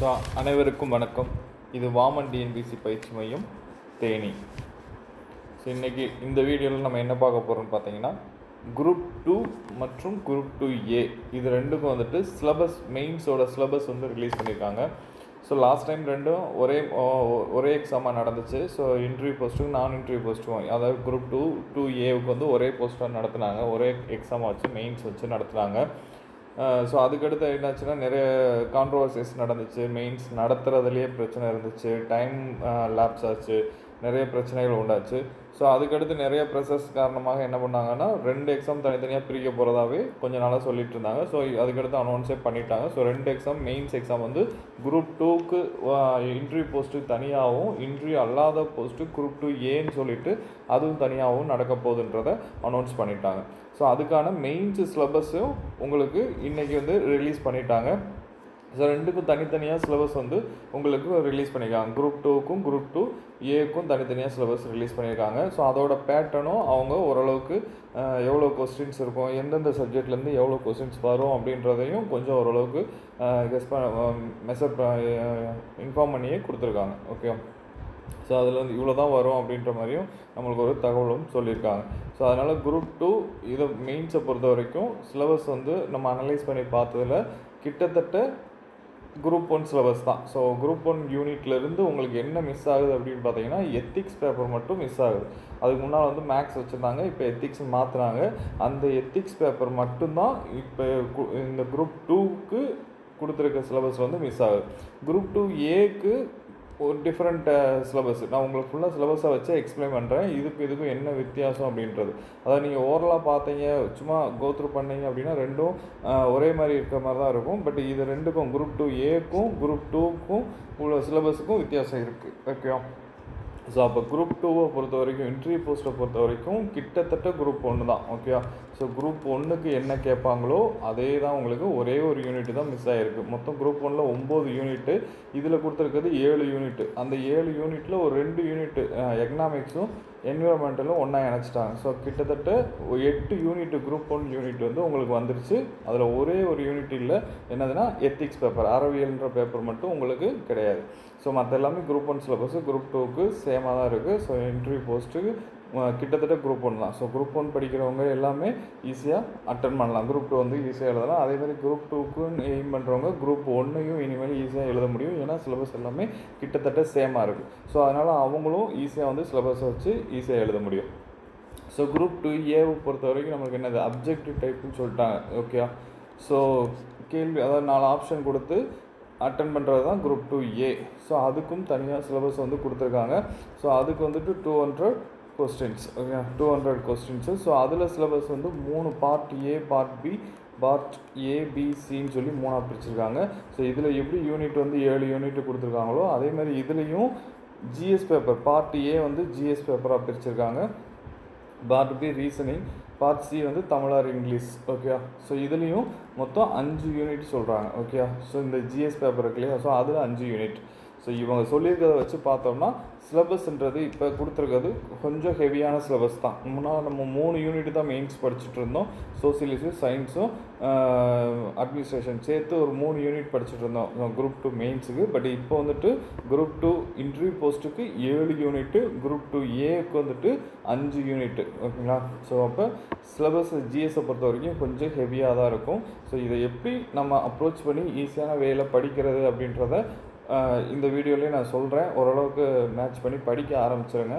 So அனைவருக்கும் வணக்கம். இது வாமன் டிஎன்பிசி பயிற்சி மையம் தேனி. ஸோ இன்றைக்கி இந்த வீடியோவில் நம்ம என்ன பார்க்க போகிறோம்னு பார்த்தீங்கன்னா, குரூப் 2 மற்றும் குரூப் 2A இது ரெண்டுக்கும் வந்துட்டு சிலபஸ் மெயின்ஸோட சிலபஸ் வந்து ரிலீஸ் பண்ணியிருக்காங்க. ஸோ லாஸ்ட் டைம் ரெண்டும் ஒரே எக்ஸாமாக நடந்துச்சு. ஸோ இன்டர்வியூ போஸ்ட்டுக்கும் நான் இன்டர்வியூ போஸ்ட்டுக்கும், அதாவது குரூப் 2A வந்து ஒரே போஸ்ட்டாக நடத்துனாங்க, ஒரே எக்ஸாமாக வச்சு மெயின்ஸ் வச்சு நடத்துனாங்க. ஸோ அதுக்கடுத்து என்னாச்சுன்னா, நிறைய கான்ட்ரவர்சிஸ் நடந்துச்சு. மெயின்ஸ் நடத்துகிறதுலேயே பிரச்சனை இருந்துச்சு, டைம் லேப்ஸ் ஆச்சு, நிறைய பிரச்சனைகள் உண்டாச்சு. ஸோ அதுக்கடுத்து நிறைய ப்ரெஷர்ஸ் காரணமாக என்ன பண்ணாங்கன்னா, 2 எக்ஸாம் தனித்தனியாக பிரிக்க போகிறதாவே கொஞ்ச நாளாக சொல்லிட்டு இருந்தாங்க. ஸோ அதுக்கடுத்து அனௌன்ஸே பண்ணிட்டாங்க. ஸோ 2 எக்ஸாம், மெயின்ஸ் எக்ஸாம் வந்து குரூப் 2க்கு இன்டர்வியூ போஸ்ட்டுக்கு தனியாகவும், இன்டர்வியூ அல்லாத போஸ்ட்டு குரூப் 2Aன்னு சொல்லிட்டு அதுவும் தனியாகவும் நடக்க போகுதுன்றதை அனௌன்ஸ் பண்ணிட்டாங்க. ஸோ அதுக்கான மெயின்ஸ் சிலபஸும் உங்களுக்கு இன்றைக்கி வந்து ரிலீஸ் பண்ணிட்டாங்க. ஸோ ரெண்டுக்கும் தனித்தனியாக சிலபஸ் வந்து உங்களுக்கு ரிலீஸ் பண்ணியிருக்காங்க. குரூப் 2க்கும் குரூப் 2Aக்கும் தனித்தனியாக சிலபஸ் ரிலீஸ் பண்ணியிருக்காங்க. ஸோ அதோட பேட்டர்னும் அவங்க ஓரளவுக்கு எவ்வளோ கொஸ்டின்ஸ் இருக்கும், எந்தெந்த சப்ஜெக்ட்லேருந்து எவ்வளோ கொஸ்டின்ஸ் வரும் அப்படின்றதையும் கொஞ்சம் ஓரளவுக்கு இன்ஃபார்ம் பண்ணியே கொடுத்துருக்காங்க. ஓகே, ஸோ அதில் வந்து இவ்வளோ தான் வரும் அப்படின்ற மாதிரியும் நம்மளுக்கு ஒரு தகவலும் சொல்லியிருக்காங்க. ஸோ அதனால் குரூப் 2 இதை மெயின்ஸை பொறுத்த வரைக்கும் சிலபஸ் வந்து நம்ம அனலைஸ் பண்ணி பார்த்ததில் கிட்டத்தட்ட குரூப் 1 சிலபஸ் தான். ஸோ குரூப் 1 யூனிட்லேருந்து உங்களுக்கு என்ன மிஸ் ஆகுது அப்படின்னு பார்த்தீங்கன்னா, எத்திக்ஸ் பேப்பர் மட்டும் மிஸ் ஆகுது. அதுக்கு முன்னால் வந்து மேக்ஸ் வச்சுருந்தாங்க, இப்போ எத்திக்ஸ் மாற்றினாங்க. அந்த எத்திக்ஸ் பேப்பர் மட்டும்தான் இப்போ இந்த குரூப் 2க்கு கொடுத்துருக்க சிலபஸ் வந்து மிஸ் ஆகுது. குரூப் 2Aக்கு ஒரு டிஃப்ரெண்ட் சிலபஸ். நான் உங்களுக்கு ஃபுல்லாக சிலபஸை வச்சு எக்ஸ்பிளைன் பண்ணுறேன், இதுக்கும் என்ன வித்தியாசம் அப்படின்றது. அதாவது நீங்கள் ஓரலாக பார்த்தீங்க, சும்மா கோத்ரூ பண்ணீங்க அப்படின்னா ரெண்டும் ஒரே மாதிரி இருக்கிற மாதிரி தான் இருக்கும். பட் இது ரெண்டுக்கும், குரூப் 2Aக்கும் குரூப் 2க்கும் உள்ள சிலபஸுக்கும் வித்தியாசம் இருக்குது. ஓகே, ஸோ அப்போ குரூப் 2வை பொறுத்த வரைக்கும், இன்டர்வியூ போஸ்ட்டை பொறுத்த வரைக்கும் கிட்டத்தட்ட குரூப் 1 தான். ஓகே, ஸோ குரூப் 1க்கு என்ன கேட்பாங்களோ அதே தான் உங்களுக்கு, ஒரே ஒரு யூனிட் தான் மிஸ் ஆகிருக்கு. மொத்தம் குரூப் 1ல் 9 யூனிட்டு, இதில் கொடுத்துருக்கிறது 7 யூனிட்டு. அந்த 7 யூனிட்டில் ஒரு 2 யூனிட்டு எக்கனாமிக்ஸும் என்விரான்மெண்டலும் ஒன்றா இணைச்சிட்டாங்க. ஸோ கிட்டத்தட்ட 8 யூனிட்டு குரூப் 1 யூனிட் வந்து உங்களுக்கு வந்துருச்சு. அதில் ஒரே ஒரு யூனிட் இல்லை, என்னதுன்னா எத்திக்ஸ் பேப்பர், அறவியல்ன்ற பேப்பர் மட்டும் உங்களுக்கு கிடையாது. ஸோ மற்ற எல்லாமே குரூப் 1 சிலபஸ் குரூப் 2க்கு சேமாக தான் இருக்குது. ஸோ இன்டர்வியூ போஸ்ட்டுக்கு கிட்டத்தட்ட குரூப் 1 தான். ஸோ குரூப் 1 படிக்கிறவங்க எல்லாமே ஈஸியாக அட்டன் பண்ணலாம். குரூப் 2 வந்து ஈஸியாக எழுதலாம். அதேமாதிரி குரூப் 2க்கு எய்ம் பண்ணுறவங்க குரூப் 1ஐயும் இனிமேல் ஈஸியாக எழுத முடியும். ஏன்னா சிலபஸ் எல்லாமே கிட்டத்தட்ட சேமாக இருக்குது. ஸோ அதனால் அவங்களும் ஈஸியாக வந்து சிலபஸை வச்சு ஈஸியாக எழுத முடியும். ஸோ குரூப் 2Aவை பொறுத்த வரைக்கும் நம்மளுக்கு என்னது, அப்ஜெக்டிவ் டைப்புன்னு சொல்லிட்டாங்க. ஓகே, ஸோ கேள்வி, அதாவது 4 ஆப்ஷன் கொடுத்து அட்டன் பண்ணுறது தான் குரூப் 2A. ஸோ அதுக்கும் தனியாக சிலபஸ் வந்து கொடுத்துருக்காங்க. ஸோ அதுக்கு வந்துட்டு 200 கொஸ்டின்ஸ். Okay, 200 questions. ஸோ அதில் சிலபஸ் வந்து 3 part A, part B, part ABCன்னு சொல்லி 3ஆக பிரிச்சுருக்காங்க. ஸோ இதில் எப்படி யூனிட் வந்து 7 யூனிட் கொடுத்துருக்காங்களோ அதே மாதிரி இதுலேயும் GS பேப்பர் பார்ட் A வந்து GS பேப்பராக பிரிச்சுருக்காங்க. Part B reasoning, part C வந்து Tamil or English. Okay, so இதுலேயும் மொத்தம் 5 யூனிட் சொல்கிறாங்க. ஓகே, ஸோ இந்த GS பேப்பர் இருக்கு இல்லையா, ஸோ அதில் 5 யூனிட். ஸோ இவங்க சொல்லியிருக்கிறத வச்சு பார்த்தோம்னா சிலபஸ்ன்றது இப்போ கொடுத்துருக்கிறது கொஞ்சம் ஹெவியான சிலபஸ் தான். முன்னால் நம்ம 3 யூனிட் தான் மெயின்ஸ் படிச்சுட்டு இருந்தோம். சோசியலிஸும் சயின்ஸும் அட்மினிஸ்ட்ரேஷன் சேர்த்து ஒரு 3 யூனிட் படிச்சுட்டு இருந்தோம் குரூப் 2 மெயின்ஸுக்கு. பட் இப்போ வந்துட்டு குரூப் 2 இன்டர்வியூ போஸ்ட்டுக்கு 7 யூனிட்டு, குரூப் 2Aக்கு வந்துட்டு 5 யூனிட்டு. ஓகேங்களா, ஸோ அப்போ சிலபஸ் ஜிஎஸை பொறுத்த வரைக்கும் கொஞ்சம் ஹெவியாக தான் இருக்கும். ஸோ இதை எப்படி நம்ம அப்ரோச் பண்ணி ஈஸியான வேலை படிக்கிறது அப்படின்றத இந்த வீடியோலேயே நான் சொல்கிறேன். ஓரளவுக்கு மேட்ச் பண்ணி படிக்க ஆரம்பிச்சிருங்க.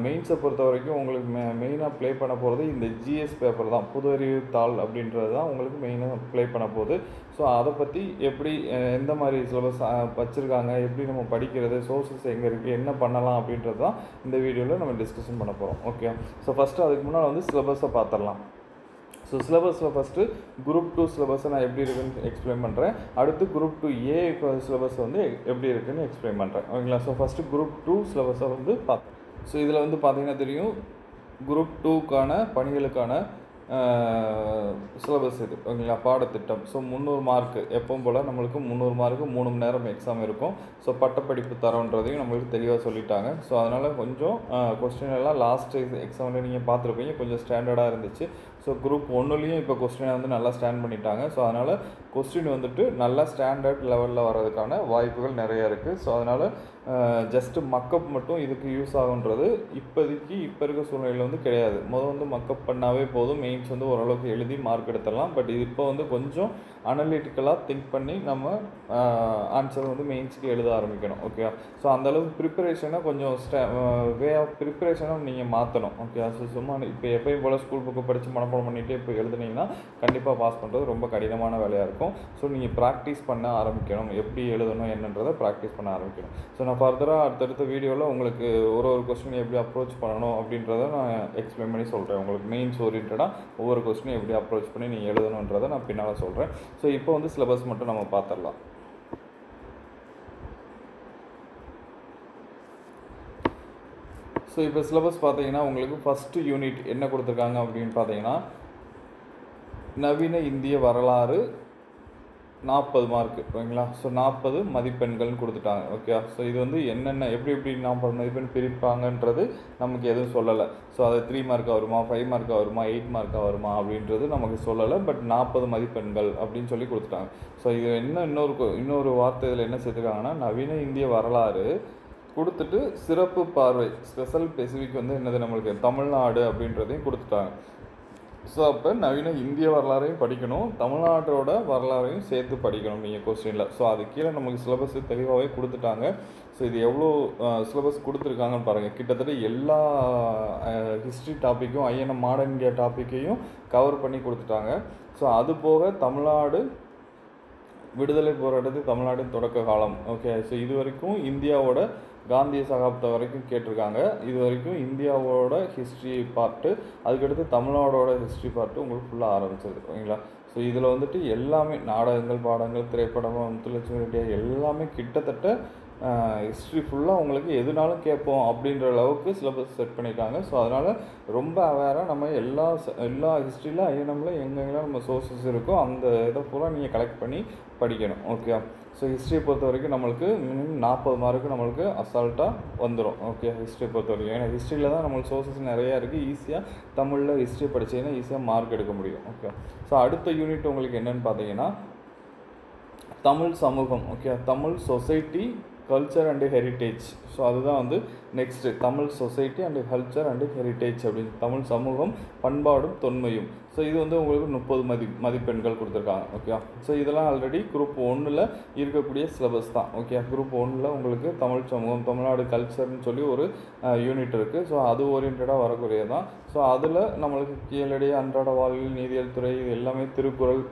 மெயின்ஸை பொறுத்த வரைக்கும் உங்களுக்கு மெயினாக ப்ளே பண்ண போகிறது இந்த GS பேப்பர் தான். பொது அறிவு தாள் அப்படின்றது தான் உங்களுக்கு மெயினாக ப்ளே பண்ண போகுது. ஸோ அதை பற்றி எப்படி, எந்த மாதிரி சிலபஸ் வச்சுருக்காங்க, எப்படி நம்ம படிக்கிறது, சோர்ஸஸ் எங்கே இருக்குது, என்ன பண்ணலாம் அப்படின்றது தான் இந்த வீடியோவில் நம்ம டிஸ்கஷன் பண்ண போகிறோம். ஓகே, ஸோ ஃபஸ்ட்டு அதுக்கு முன்னால் வந்து சிலபஸை பார்த்துடலாம். ஸோ சிலபஸில் ஃபஸ்ட்டு குரூப் 2 சிலபஸை நான் எப்படி இருக்குன்னு எக்ஸ்பிளைன் பண்ணுறேன். அடுத்து குரூப் 2A சிலபஸ் வந்து எப்படி இருக்குன்னு எக்ஸ்பிளைன் பண்ணுறேன். ஓகேங்களா, ஸோ ஃபஸ்ட்டு குரூப் 2 சிலபஸை வந்து பார்த்தோம். ஸோ இதில் வந்து பார்த்திங்கன்னா தெரியும், குரூப் 2க்கான பணிகளுக்கான சிலபஸ் இது. ஓகேங்களா, பாடத்திட்டம். ஸோ 300 மார்க்கு எப்பவும் போல் நம்மளுக்கு 300 மார்க்கு 3 மணி நேரம் எக்ஸாம் இருக்கும். ஸோ பட்டப்படிப்பு தரன்றதையும் நம்மளுக்கு தெளிவாக சொல்லிட்டாங்க. ஸோ அதனால் கொஞ்சம் கொஸ்டின் எல்லாம் லாஸ்ட் எக்ஸாமில் நீங்கள் பார்த்துருப்பீங்க, கொஞ்சம் ஸ்டாண்டர்டாக இருந்துச்சு. ஸோ குரூப் ஒன்றுலேயும் இப்போ கொஸ்டினை வந்து நல்லா ஸ்டாண்ட் பண்ணிட்டாங்க. ஸோ அதனால் கொஸ்டின் வந்துட்டு நல்லா ஸ்டாண்டர்ட் லெவலில் வர்றதுக்கான வாய்ப்புகள் நிறையா இருக்குது. ஸோ அதனால் ஜஸ்ட்டு மக்கப் மட்டும் இதுக்கு யூஸ் ஆகுன்றது இப்போதைக்கு இப்போ இருக்க சூழ்நிலையில் வந்து கிடையாது. வந்து மக்கப் பண்ணாவே போதும், மெயின்ஸ் வந்து ஓரளவுக்கு எழுதி மார்க் எடுத்துடலாம். பட் இது இப்போ வந்து கொஞ்சம் அனலிட்டிக்கலாக திங்க் பண்ணி நம்ம ஆன்சர் வந்து மெயின்ஸுக்கு எழுத ஆரம்பிக்கணும். ஓகே, ஸோ அந்தளவுக்கு ப்ரிப்பரேஷனை கொஞ்சம் வே ஆஃப் ப்ரிப்பரேஷனை நீங்கள் மாற்றணும். ஓகே, ஸோ சும்மா இப்போ எப்பயும் போல் ஸ்கூல் புக்கு படித்து மனப்பாடம் பண்ணிவிட்டு இப்போ எழுதுனீங்கன்னா கண்டிப்பாக பாஸ் பண்ணுறது ரொம்ப கடினமான வேலையாக இருக்கும். ஸோ நீங்கள் ப்ராக்டிஸ் பண்ண ஆரம்பிக்கணும், எப்படி எழுதணும் என்னன்றதை ப்ராக்டிஸ் பண்ண ஆரம்பிக்கணும். ஸோ நான் ஃபர்தராக அடுத்தடுத்த வீடியோவில் உங்களுக்கு ஒரு கொஸ்டின் எப்படி அப்ரோச் பண்ணணும் அப்படின்றத நான் எக்ஸ்பிளைன் பண்ணி சொல்கிறேன். உங்களுக்கு மெயின்ஸ் ஓரியன்டாக ஒவ்வொரு கொஸ்டினும் எப்படி அப்ரோச் பண்ணி நீங்கள் எழுதணுன்றதை நான் பின்னால் சொல்கிறேன். ஸோ இப்போ வந்து சிலபஸ் மட்டும் நம்ம பார்த்துடலாம். ஸோ இப்போ சிலபஸ் பார்த்தீங்கன்னா உங்களுக்கு ஃபஸ்ட்டு யூனிட் என்ன கொடுத்துருக்காங்க அப்படின்னு பார்த்தீங்கன்னா நவீன இந்திய வரலாறு 40 மார்க்கு. ஓகேங்களா, ஸோ 40 மதிப்பெண்கள்னு கொடுத்துட்டாங்க. ஓகே, ஸோ இது வந்து என்னென்ன எப்படி 40 மதிப்பெண் பிரிப்பாங்கன்றது நமக்கு எதுவும் சொல்லலை. ஸோ அது 3 மார்க்காக வருமா, 5 மார்க்காக வருமா, 8 மார்க்காக வருமா அப்படின்றது நமக்கு சொல்லலை. பட் 40 மதிப்பெண்கள் அப்படின்னு சொல்லி கொடுத்துட்டாங்க. ஸோ இது என்ன இன்னொரு வார்த்தை இதில் என்ன சேர்த்துருக்காங்கன்னா நவீன இந்திய வரலாறு கொடுத்துட்டு சிறப்பு பார்வை ஸ்பெசிஃபிக் வந்து என்னது நம்மளுக்கு தமிழ்நாடு அப்படின்றதையும் கொடுத்துட்டாங்க. ஸோ அப்போ நவீன இந்திய வரலாறையும் படிக்கணும், தமிழ்நாட்டோட வரலாறையும் சேர்த்து படிக்கணும் நீங்கள் கொஸ்டினில். ஸோ அது கீழே நமக்கு சிலபஸ் தெளிவாகவே கொடுத்துட்டாங்க. ஸோ இது எவ்வளோ சிலபஸ் கொடுத்துருக்காங்கன்னு பாருங்கள். கிட்டத்தட்ட எல்லா ஹிஸ்ட்ரி டாப்பிக்கும் ஐஎன்எம் மாடர்ன் இந்தியா டாப்பிக்கையும் கவர் பண்ணி கொடுத்துட்டாங்க. ஸோ அது போக தமிழ்நாடு விடுதலை போராட்டத்துக்கு தமிழ்நாட்டின் தொடக்க காலம். ஓகே, ஸோ இது வரைக்கும் இந்தியாவோட காந்திய சகாப்தம் வரைக்கும் கேட்டிருக்காங்க. இது வரைக்கும் இந்தியாவோட ஹிஸ்ட்ரி பார்ட்டு, அதுக்கடுத்து தமிழ்நாடோட ஹிஸ்ட்ரி பார்ட்டு உங்களுக்கு ஃபுல்லாக ஆரம்பிச்சது. ஓகேங்களா, ஸோ இதில் வந்துட்டு எல்லாமே நாடகங்கள், பாடங்கள், திரைப்படம், முத்துலட்சுமி ரெட்டியா எல்லாமே கிட்டத்தட்ட ஹிஸ்ட்ரி ஃபுல்லாக உங்களுக்கு எதுனாலும் கேட்போம் அப்படின்ற அளவுக்கு சிலபஸ் செட் பண்ணியிருக்காங்க. ஸோ அதனால் ரொம்ப அவேராக நம்ம எல்லா ஹிஸ்ட்ரியில் ஐஎன்எம்மில் எங்கெங்கெல்லாம் நம்ம சோர்ஸஸ் இருக்கோ அந்த இதை பூரா நீங்கள் கலெக்ட் பண்ணி படிக்கணும். ஓகே, ஸோ ஹிஸ்ட்ரியை பொறுத்த வரைக்கும் நம்மளுக்கு மினிமம் 40 மார்க்கு நம்மளுக்கு அசால்ட்டாக வந்துடும். ஓகே, ஹிஸ்ட்ரியை பொறுத்த வரைக்கும் ஏன்னா ஹிஸ்ட்ரியில் தான் நம்மளுக்கு சோர்ஸஸ் நிறையா இருக்குது. ஈஸியாக தமிழில் ஹிஸ்ட்ரி படித்தீங்கன்னா ஈஸியாக மார்க் எடுக்க முடியும். ஓகே, ஸோ அடுத்த யூனிட் உங்களுக்கு என்னென்னு பார்த்தீங்கன்னா தமிழ் சமூகம். Okay, Tamil society culture and heritage. So அதுதான் வந்து next Tamil society and culture and heritage அப்படின்னு தமிழ் சமூகம் பண்பாடும் தொன்மையும். ஸோ இது வந்து உங்களுக்கு 30 மதிப்பெண்கள் கொடுத்துருக்காங்க. ஓகே, ஸோ இதெல்லாம் ஆல்ரெடி குரூப் 1 இருக்கக்கூடிய சிலபஸ் தான். ஓகே, குரூப் 1 உங்களுக்கு தமிழ் சமூகம் தமிழ்நாடு கல்ச்சர்னு சொல்லி ஒரு யூனிட் இருக்குது. ஸோ அது ஓரியன்டாக வரக்கூடியதான். ஸோ அதில் நம்மளுக்கு கீழடி, அன்றாட வாழ்வில், நீதியியல் துறை, இது எல்லாமே திருக்குறள்,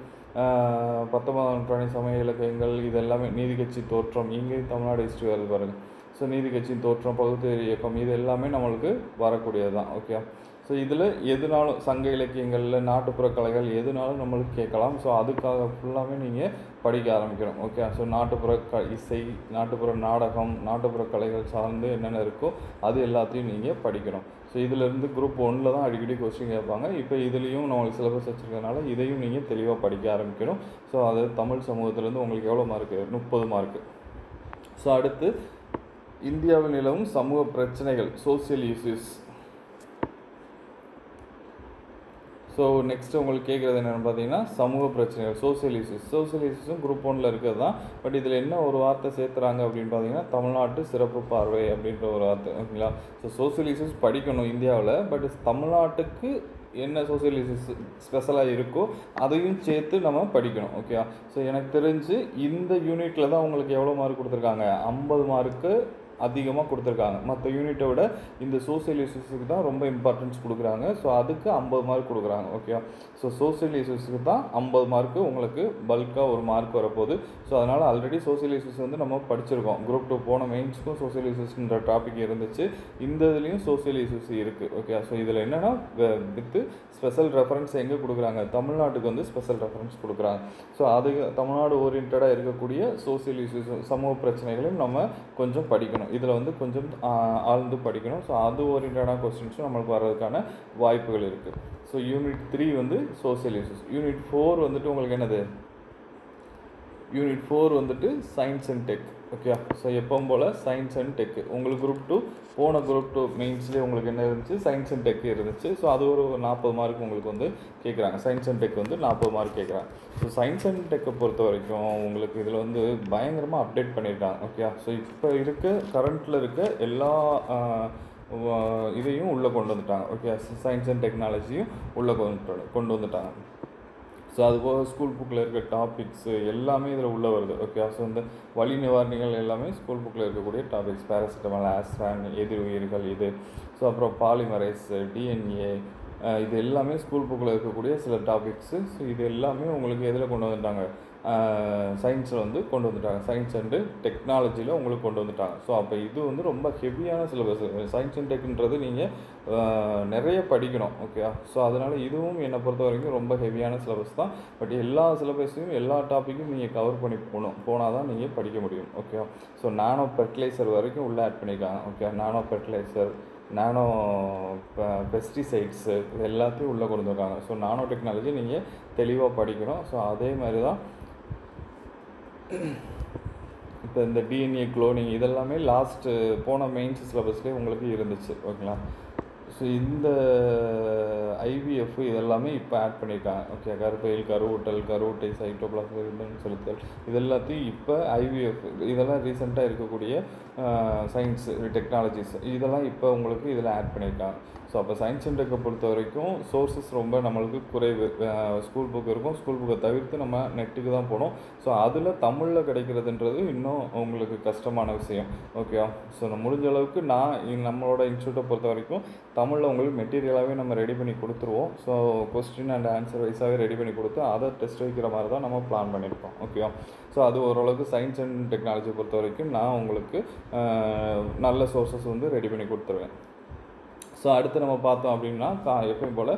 19ஆம் நூற்றாண்டு சமய இலக்கியங்கள், இது எல்லாமே நீதி கட்சி தோற்றம், இங்கேயும் தமிழ்நாடு ஹிஸ்ட்ரி வருது பாருங்கள். ஸோ நீதி கட்சியின் தோற்றம், பகுத்தறிவு இயக்கம், இது எல்லாமே நம்மளுக்கு வரக்கூடியது தான். ஓகே, ஸோ இதில் எதுனாலும் சங்க இலக்கியங்களில் நாட்டுப்புற கலைகள் எதுனாலும் நம்மளுக்கு கேட்கலாம். ஸோ அதுக்காக ஃபுல்லாகவே நீங்கள் படிக்க ஆரம்பிக்கணும். ஓகே, ஸோ நாட்டுப்புற இசை, நாட்டுப்புற நாடகம், நாட்டுப்புற கலைகள் சார்ந்து என்னென்ன இருக்கோ அது எல்லாத்தையும் நீங்கள் படிக்கணும். ஸோ இதிலேருந்து குரூப் 1 தான் அடிக்கடி கொஸ்டின் கேட்பாங்க. இப்போ இதுலேயும் நம்மளுக்கு சிலபஸ் வச்சுருக்கனால இதையும் நீங்கள் தெளிவாக படிக்க ஆரம்பிக்கணும். ஸோ அது தமிழ் சமூகத்திலேருந்து உங்களுக்கு எவ்வளோ மார்க்கு? 30 மார்க்கு. ஸோ அடுத்து இந்தியாவில் நிலவும் சமூக பிரச்சனைகள், சோசியல் இஷ்யூஸ். ஸோ நெக்ஸ்ட்டு உங்களுக்கு கேட்குறது என்னென்னு பார்த்தீங்கன்னா சமூக பிரச்சனைகள், சோசியல் இஷ்யூஸும் குரூப் 1 இருக்கிறது தான். பட் இதில் என்ன ஒரு வார்த்தை சேர்த்துறாங்க அப்படின்னு பார்த்தீங்கன்னா தமிழ்நாட்டு சிறப்பு பார்வை அப்படின்ற ஒரு வார்த்தை. ஓகேங்களா, ஸோ சோசியல் இஷ்யூஸ் படிக்கணும் இந்தியாவில். பட் தமிழ்நாட்டுக்கு என்ன சோசியல் இஷ்யூஸ் ஸ்பெஷலாக இருக்கோ அதையும் சேர்த்து நம்ம படிக்கணும். ஓகே, ஸோ எனக்கு தெரிஞ்சு இந்த யூனிட்டில் தான் உங்களுக்கு எவ்வளோ மார்க் கொடுத்துருக்காங்க? 50 மார்க்கு அதிகமாக கொடுத்துருக்காங்க. மற்ற யூனிட்டை விட இந்த சோசியல் இஷ்யூஸுக்கு தான் ரொம்ப இம்பார்ட்டன்ஸ் கொடுக்குறாங்க. ஸோ அதுக்கு 50 மார்க் கொடுக்குறாங்க. ஓகே, ஸோ சோசியல் இஷ்யூஸுக்கு தான் 50 மார்க்கு உங்களுக்கு பல்காக ஒரு மார்க் வரப்போகுது. ஸோ அதனால் ஆல்ரெடி சோசியல் இஷ்யூஸ் வந்து நம்ம படிச்சிருக்கோம். குரூப் 2 போன மெயின்ஸுக்கும் சோசியல் இஷ்யூஸ்ன்ற டாபிக் இருந்துச்சு. இந்த இதுலேயும் சோசியல் இஷ்யூஸ் இருக்குது. ஓகே, ஸோ இதில் என்னென்னா வித்து ஸ்பெஷல் ரெஃபரன்ஸ் எங்கே கொடுக்குறாங்க? தமிழ்நாட்டுக்கு வந்து ஸ்பெஷல் ரெஃபரன்ஸ் கொடுக்குறாங்க. ஸோ அது தமிழ்நாடு ஓரியன்டாக இருக்கக்கூடிய சோசியல் இஷ்யூஸ், சமூக பிரச்சனைகளையும் நம்ம கொஞ்சம் படிக்கணும். இதில் வந்து கொஞ்சம் ஆழ்ந்து படிக்கணும். ஸோ அது ஓரியன்டான கொஸ்டின்ஸும் நம்மளுக்கு வர்றதுக்கான வாய்ப்புகள் இருக்குது. ஸோ யூனிட் 3 வந்து சோசியல் இஷ்யூஸ். யூனிட் 4 வந்துட்டு உங்களுக்கு என்னது? யூனிட் 4 வந்துட்டு science and tech. Okay, so எப்பவும் போல் சயின்ஸ் அண்ட் டெக்கு. உங்களுக்கு குரூப் 2 போன குரூப் 2 மெயின்ஸ்லேயே உங்களுக்கு என்ன இருந்துச்சு, சயின்ஸ் அண்ட் டெக் இருந்துச்சு. ஸோ அது ஒரு 40 மார்க் உங்களுக்கு வந்து கேட்குறாங்க. சயின்ஸ் அண்ட் டெக் வந்து 40 மார்க் கேட்குறாங்க. ஸோ சயின்ஸ் அண்ட் டெக்கை பொறுத்த வரைக்கும் உங்களுக்கு இதில் வந்து பயங்கரமாக அப்டேட் பண்ணியிருக்காங்க. ஓகே, ஸோ இப்போ கரண்ட்டில் இருக்க எல்லா இதையும் உள்ளே கொண்டு வந்துட்டாங்க. ஓகே, சயின்ஸ் அண்ட் டெக்னாலஜியும் உள்ளே கொண்டு வந்துட்டாங்க. ஸோ அதுபோக ஸ்கூல் புக்கில் இருக்க டாபிக்ஸு எல்லாமே இதில் உள்ளே வருது. ஓகே, ஸோ இந்த வலி நிவாரணிகள் எல்லாமே ஸ்கூல் புக்கில் இருக்கக்கூடிய டாபிக்ஸ். பேராசிட்டமால், ஆஸ்ட்ரான், எதிர் உயிர்கள் இது. ஸோ அப்புறம் பாலிமரைஸ், டிஎன்ஏ, இது எல்லாமே ஸ்கூல் புக்கில் இருக்கக்கூடிய சில டாபிக்ஸு. ஸோ இது எல்லாமே உங்களுக்கு எதில் கொண்டு வந்துட்டாங்க, சயின்ஸில் வந்து கொண்டு வந்துட்டாங்க. சயின்ஸ் அண்டு டெக்னாலஜியில் உங்களுக்கு கொண்டு வந்துட்டாங்க. ஸோ அப்போ இது வந்து ரொம்ப ஹெவியான சிலபஸ். சயின்ஸ் அண்ட் டெக்ன்றது நீங்கள் நிறைய படிக்கணும். ஓகே, ஸோ அதனால் இதுவும் என்னை பொறுத்த வரைக்கும் ரொம்ப ஹெவியான சிலபஸ் தான். பட் எல்லா சிலபஸையும் எல்லா டாப்பிக்கும் நீங்கள் கவர் பண்ணி போனால் தான் நீங்கள் படிக்க முடியும். ஓகே, ஸோ நானோ ஃபெர்டிலைசர் வரைக்கும் உள்ளே ஆட் பண்ணியிருக்காங்க. ஓகே, நானோ ஃபெர்டிலைசர், நானோ பெஸ்டிசைட்ஸு, இது எல்லாத்தையும் உள்ளே கொண்டு வந்துருக்காங்க. ஸோ நானோ டெக்னாலஜி நீங்கள் தெளிவாக படிக்கணும். ஸோ அதே மாதிரி தான் இப்போ இந்த டிஎன்ஏ குளோனிங் இதெல்லாமே போன மெயின்ஸ் சிலபஸ்லேயே உங்களுக்கு இருந்துச்சு. ஓகேங்களா, ஸோ இந்த ஐவிஎஃப் இதெல்லாமே இப்போ ஆட் பண்ணியிருக்காங்க. ஓகே, கருப்பையில் கருவுட்டை சைட்டோபிளாசம் செலுத்தல் இது எல்லாத்தையும் இப்போ ஐவிஎஃப் இதெல்லாம் ரீசெண்டாக இருக்கக்கூடிய சயின்ஸ் டெக்னாலஜிஸ் இதெல்லாம் இப்போ உங்களுக்கு இதில் ஆட் பண்ணியிருக்காங்க. ஸோ அப்போ சயின்ஸ் அண்ட் டெக்கை பொறுத்த வரைக்கும் சோர்ஸஸ் ரொம்ப நம்மளுக்கு குறைவு. ஸ்கூல் புக் இருக்கும், ஸ்கூல் புக்கை தவிர்த்து நம்ம நெட்டுக்கு தான் போகணும். ஸோ அதில் தமிழில் கிடைக்கிறதுன்றது இன்னும் உங்களுக்கு கஷ்டமான விஷயம். ஓகேவா, ஸோ முடிஞ்ச அளவுக்கு நம்மளோட இன்ஸ்டியூட்டை பொறுத்த வரைக்கும் தமிழில் உங்களுக்கு மெட்டீரியலாகவே நம்ம ரெடி பண்ணி கொடுத்துருவோம். ஸோ கொஸ்டின் அண்ட் ஆன்சர் வைஸாகவே ரெடி பண்ணி கொடுத்து அதை டெஸ்ட் வைக்கிற மாதிரி தான் நம்ம பிளான் பண்ணியிருக்கோம். ஓகேவா, ஸோ அது ஓரளவுக்கு சயின்ஸ் அண்ட் டெக்னாலஜி பொறுத்த வரைக்கும் நான் உங்களுக்கு நல்ல சோர்ஸஸ் வந்து ரெடி பண்ணி கொடுத்துருவேன். ஸோ அடுத்து நம்ம பார்த்தோம் அப்படின்னா எப்பயும் போல்